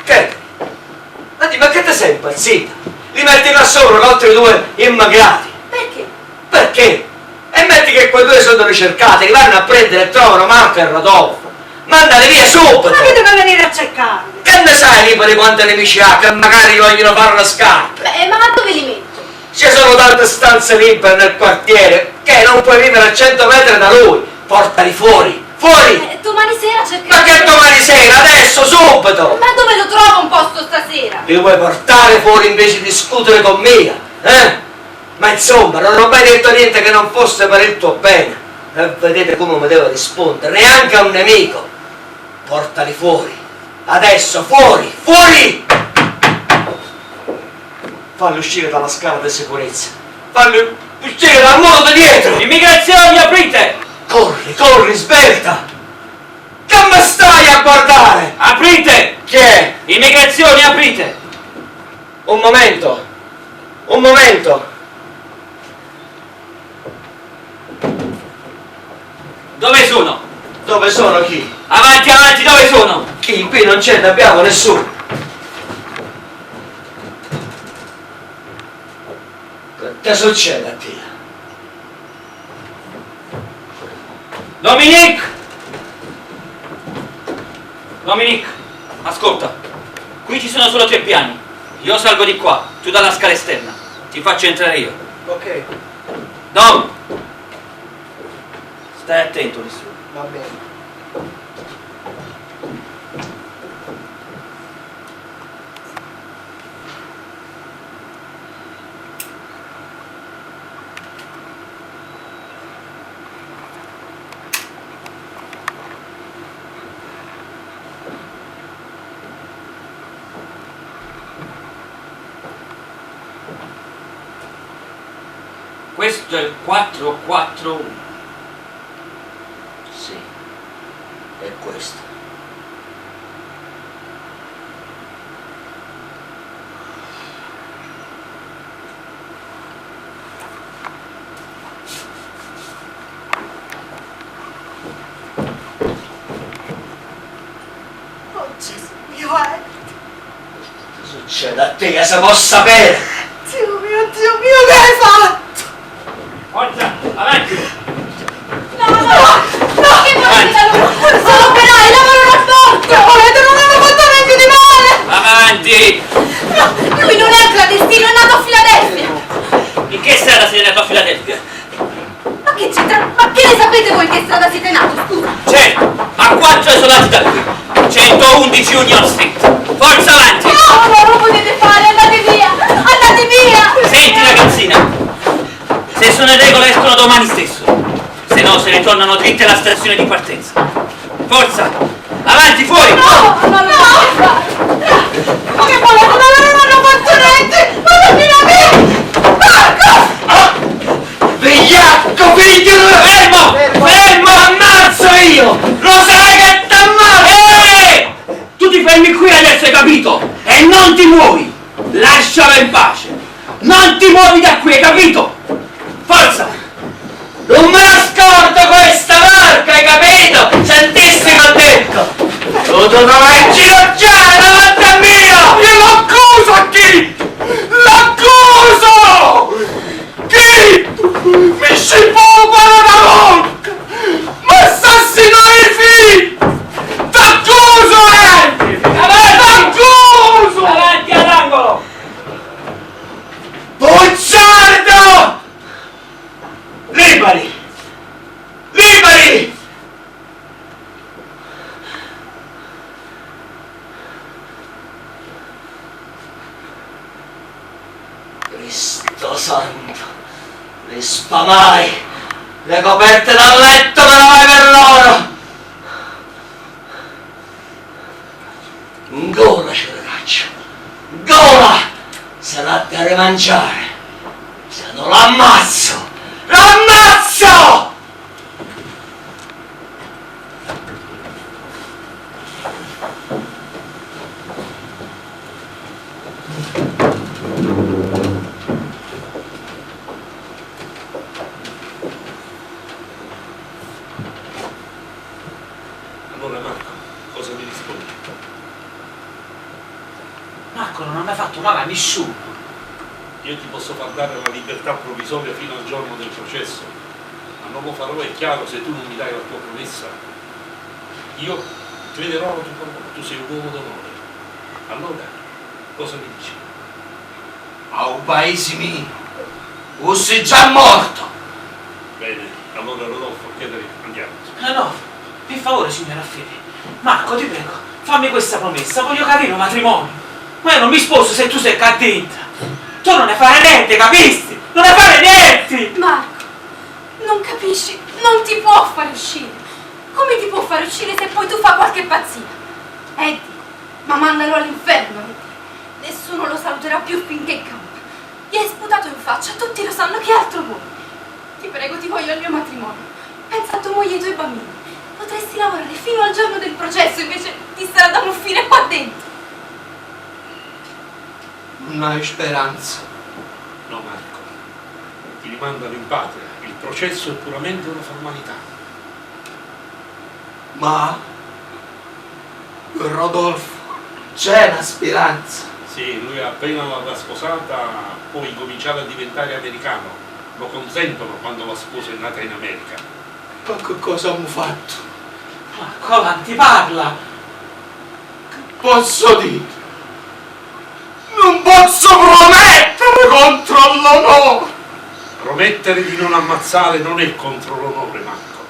Katie, ma che ti sei impazzita? Li metti là sopra con altri 2 immigrati. Perché? Perché? E metti che quei 2 sono ricercati, li vanno a prendere e trovano Marco e Rodolfo. Mandali via subito! Ma che deve venire a cercarli? Che ne sai Lipa di quante nemici ha che magari gli vogliono fare la scarpa? Beh, ma dove li metto? Ci sono tante stanze libere nel quartiere che non puoi vivere a 100 metri da lui. Portali fuori, fuori! Domani sera cercherò. Ma che domani sera, adesso, subito! Ma dove lo trovo un posto stasera? Li vuoi portare fuori invece di discutere con me, eh? Ma insomma, non ho mai detto niente che non fosse per il tuo bene. E vedete come mi devo rispondere, neanche a un nemico. Portali fuori, Adesso, fuori, fuori! Fallo uscire dalla scala di sicurezza. Fallo uscire dal muro di dietro! Immigrazione, aprite! Corri, corri, svelta! Come stai a guardare? Aprite! Chi è? Immigrazione, aprite! Un momento! Un momento! Dove sono? Dove sono chi? Avanti, avanti, dove sono? Chi? Qui non ce ne abbiamo nessuno! Che succede a te? Dominique! Dominique, ascolta. Qui ci sono solo 3 piani. Io salgo di qua, tu dalla scala esterna. Ti faccio entrare io. Ok, Dom! Stai attento, nessuno. va bene. Questo è il 441. Sì, è questo. Oh Gesù mio, Che succede a te che se può sapere? Dio mio, che hai fatto? Forza, avanti! No, no, no! Che volete da loro? Sono operai, lavorano a forza! Volete, non hanno fatto niente di male! Avanti! No, lui non è un clandestino, è nato a Filadelfia! In che strada sei nato a Filadelfia? Ma che c'entra? Ma che ne sapete voi in che strada siete nato, scusa? Certo, a 4 isolati da qui. 111 Union Street. Forza avanti! No, non lo potete fare, andate via! Andate via! Senti ragazzina, se sono in regola escono domani stesso. Se no se ne tornano dritte alla stazione di partenza. Forza! Avanti, fuori! No, no, no! Ma che volete, non hanno fatto niente! Ma non mi la via! Marco! Vigliacco, figlio di... Fermo! Fermo! Ammazzo io! Lo sai che t'ammazzo! Tu ti fermi qui adesso, hai capito? E non ti muovi! Lascialo in pace! Non ti muovi da qui, hai capito? Forza! Non me la scordo questa marca, hai capito? Sentissi che ho detto! Tu dovrai inginocchiare davanti a mia! Io l'accuso a chi? L'accuso! Chi? Mi scipopano una volta! Ma assassino i figli! T'accuso, T'accuso! Avanti all'angolo! Bugiardo! Liberi! Liberi! Cristo santo! Li spamai! Le coperte dal letto me la vai per loro! In gola ce le caccio! In gola! Se la deve mangiare! Se non l'ammazzo! L'ammazzo! Allora Marco, cosa mi rispondi? Marco non ha mai fatto male a nessuno. Io ti posso far dare la libertà provvisoria fino al giorno del processo, ma non lo farò, è chiaro, se tu non mi dai la tua promessa. Io crederò alla tua parola, tu sei un uomo d'onore. Allora, cosa mi dici? A un paese mio, fossi già morto. Bene, allora Rodolfo, chiedere, andiamo. No, per favore signora Affini. Marco, ti prego, fammi questa promessa, voglio capire un matrimonio. Ma io non mi sposo se tu sei qua dentro. Tu non ne fare niente, capisti? Non ne fare niente! Marco, non capisci? Non ti può fare uscire. Come ti può fare uscire se poi tu fai qualche pazzia? Eddie, Ma mandalo all'inferno, nessuno lo saluterà più finché campa. Gli hai sputato in faccia, tutti lo sanno, che altro vuoi? Ti prego, ti voglio al mio matrimonio. Pensa a tua moglie e ai tuoi bambini. Potresti lavorare fino al giorno del processo, invece ti sarà da muffire qua dentro. Non hai speranza. No, Marco, ti rimandano in patria. Il processo è puramente una formalità. Ma Rodolfo, c'è una speranza. Sì, lui appena l'ha sposata può incominciare a diventare americano. Lo consentono quando la sposa è nata in America. Ma che cosa hanno fatto? Ma Colanti, parla! Che posso dire? Non posso promettere contro l'onore! Promettere di non ammazzare non è contro l'onore, Marco.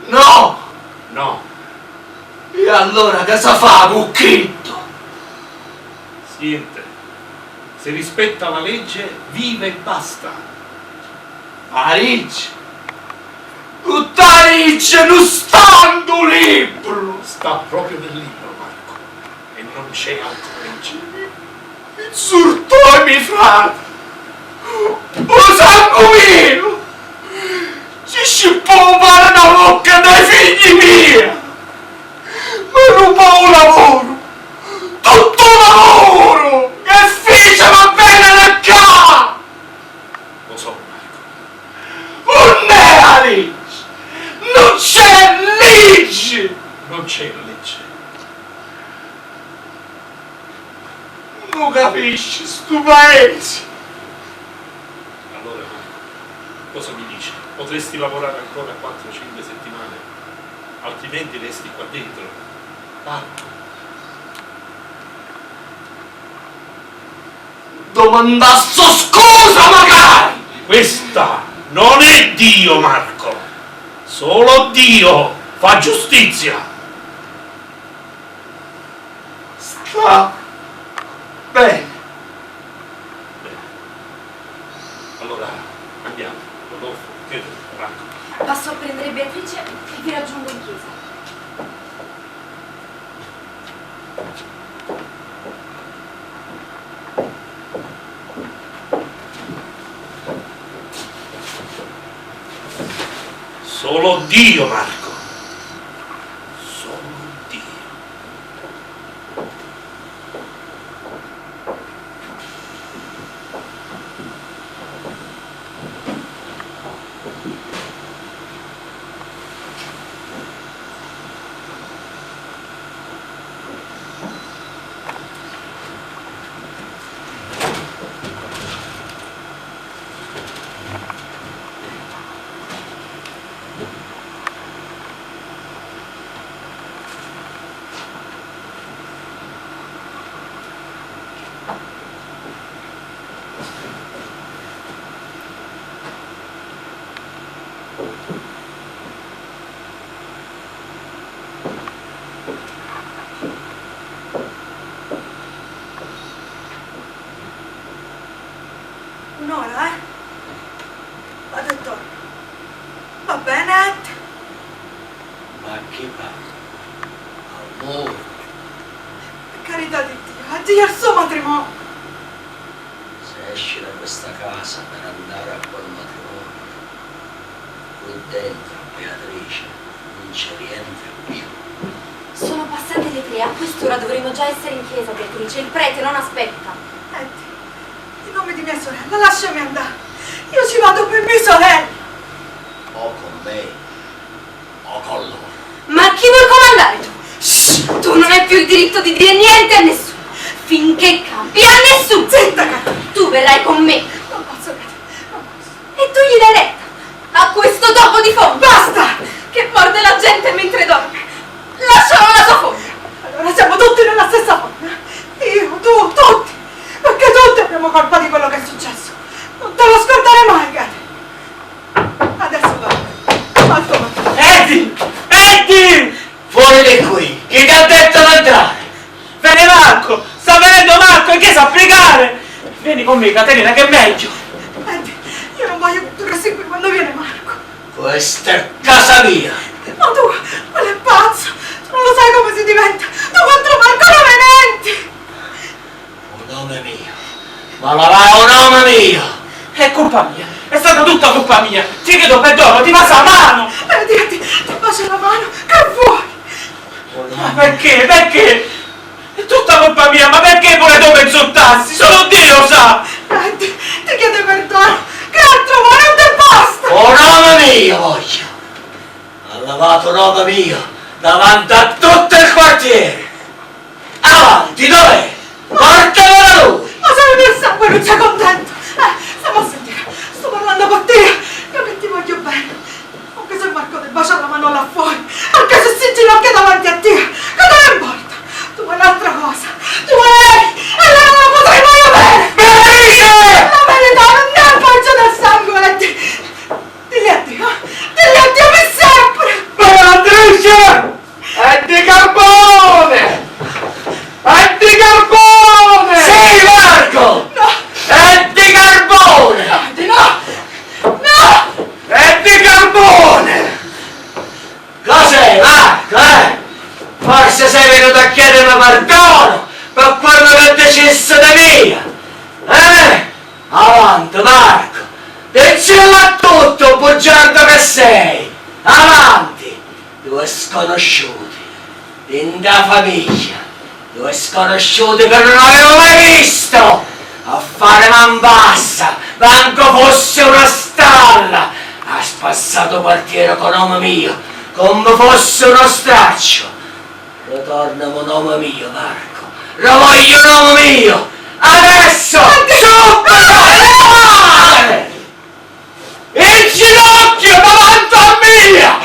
No! No, E allora cosa fa, Bucchetto? niente. Se rispetta la legge, vive e basta. Arice! Tutta Arice non sta in un libro! Sta proprio nel libro, Marco. E non c'è altra legge. Insultò i miei frati! O sanguino! Ci scippò fare una bocca dai figli miei! Mi rubò un lavoro! Tutto lavoro! Che fece va bene da qua! Lo so, Marco. Non è la legge! Non c'è legge! Non c'è la legge. Non capisci sto paese! Allora, Marco, cosa mi dici? Potresti lavorare ancora 4-5 settimane? Altrimenti resti qua dentro. Marco. Domandasso scusa magari! Questa non è Dio, Marco. Solo Dio fa giustizia. Sta bene. Bene. Allora, andiamo. Rodolfo, che Marco. Passo a prendere Beatrice e vi raggiungo in chiesa. Solo Dio, Marco. Solo Dio. Un'ora, Vado e torno. Va bene? Ma che va? Amore, Per carità di Dio, addio al suo matrimonio. Se esci da questa casa per andare a quel matrimonio, qui dentro, Beatrice, non ci rientri più. Sono passate le 3, a quest'ora dovremmo già essere in chiesa, Beatrice. Il prete non aspetta. Senti, in nome di mia sorella, lasciami andare. Io ci vado per mia sorella. O con me, o con loro. Ma chi vuoi comandare tu? Shh, tu non hai più il diritto di dire niente a nessuno. Finché campi, a nessuno. Zitta, Cata. Tu verrai con me. Non posso, Cata, non posso. E tu gli dai retta. A questo topo di fondo. Basta! Che morde la gente mentre dorme. Lascialo alla sua foglia. Allora siamo tutti nella stessa foglia. Io, tu, tutti. Perché tutti abbiamo colpa di quello che è successo. Non te lo scordare mai, Cata. Adesso va. Al tuo matrimonio. Eddie! Eddie! fuori di qui! Chi ti ha detto di entrare? Vieni Marco! Sta venendo Marco in chiesa a pregare! Vieni con me, Caterina, che è meglio! Senti, io non voglio che tu resti qui quando viene Marco. Questa è casa mia! Ma tu, quello è pazzo. Tu non lo sai come si diventa. Tu contro Marco non venenti. Ma la vai un uomo mio! È colpa mia, è stata tutta colpa mia. Ti chiedo perdono, ti passa la mano. Ti bacio la mano, che vuoi? Ma perché? Perché? È tutta colpa mia, ma perché pure tu mi insultassi? Solo Dio lo sa. Ti chiedo perdono, che altro vuoi? Non ti basta! Un uomo mio voglio! Ha lavato un uomo mio davanti a tutto il quartiere! Avanti, dov'è? Portamelo a lui! Ma sei nel sangue, non sei contento? Stiamo a sentire, sto parlando con te, io che ti voglio bene. Anche se Marco ti bacia la mano là fuori, anche se si inginocchia davanti a te, che te ne importa? Tu vuoi un'altra cosa, tu vuoi lei, e lei non la potrai mai avere! Beatrice! La verità non è il pancia del sangue, dilli a Dio per sempre! Beatrice! È di carbone! È di carbone! Sì, Marco! No! È di carbone! No! No! È di carbone! Cos'è, Marco, Forse sei venuto a chiedermi perdono per quello che ho deciso di mia! Avanti, Marco! Dicelo a tutto, bugiardo che sei! Avanti! Due sconosciuti, in da famiglia, due sconosciuti che non avevo mai visto! A fare man bassa, manco fosse una stalla! Ha spassato quartiere con nome mio, come fosse uno straccio! Ritornamo un nome mio, Marco! Lo voglio un nome mio! Adesso! Subito! In ginocchio davanti a mia!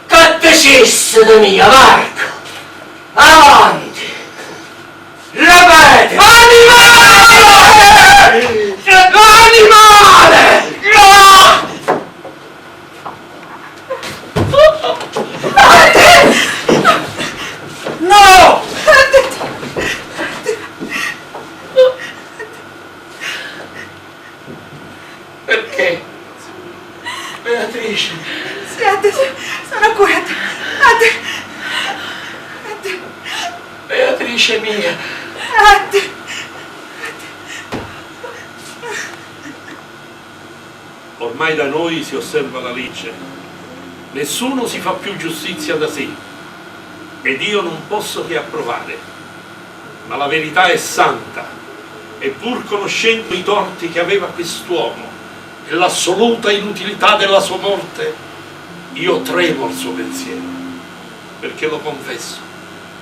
Che deciso di mia, Marco? Avanti! Ripeti! Animale! Animale! No! Perché? Beatrice! Senti, sono qui. Beatrice mia! Ormai da noi si osserva la legge. Nessuno si fa più giustizia da sé. Ed io non posso che approvare. Ma la verità è santa. E pur conoscendo i torti che aveva quest'uomo e l'assoluta inutilità della sua morte, io tremo al suo pensiero. Perché lo confesso,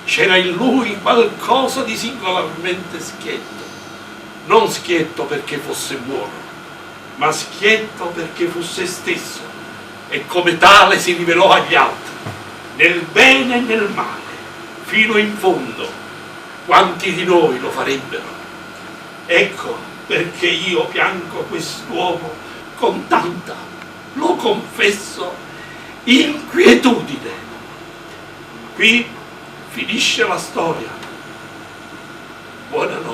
c'era in lui qualcosa di singolarmente schietto. Non schietto perché fosse buono, ma schietto perché fu se stesso, e come tale si rivelò agli altri, nel bene e nel male, fino in fondo. Quanti di noi lo farebbero? Ecco perché io piango quest'uomo con tanta, lo confesso, inquietudine. Qui finisce la storia. Buonanotte.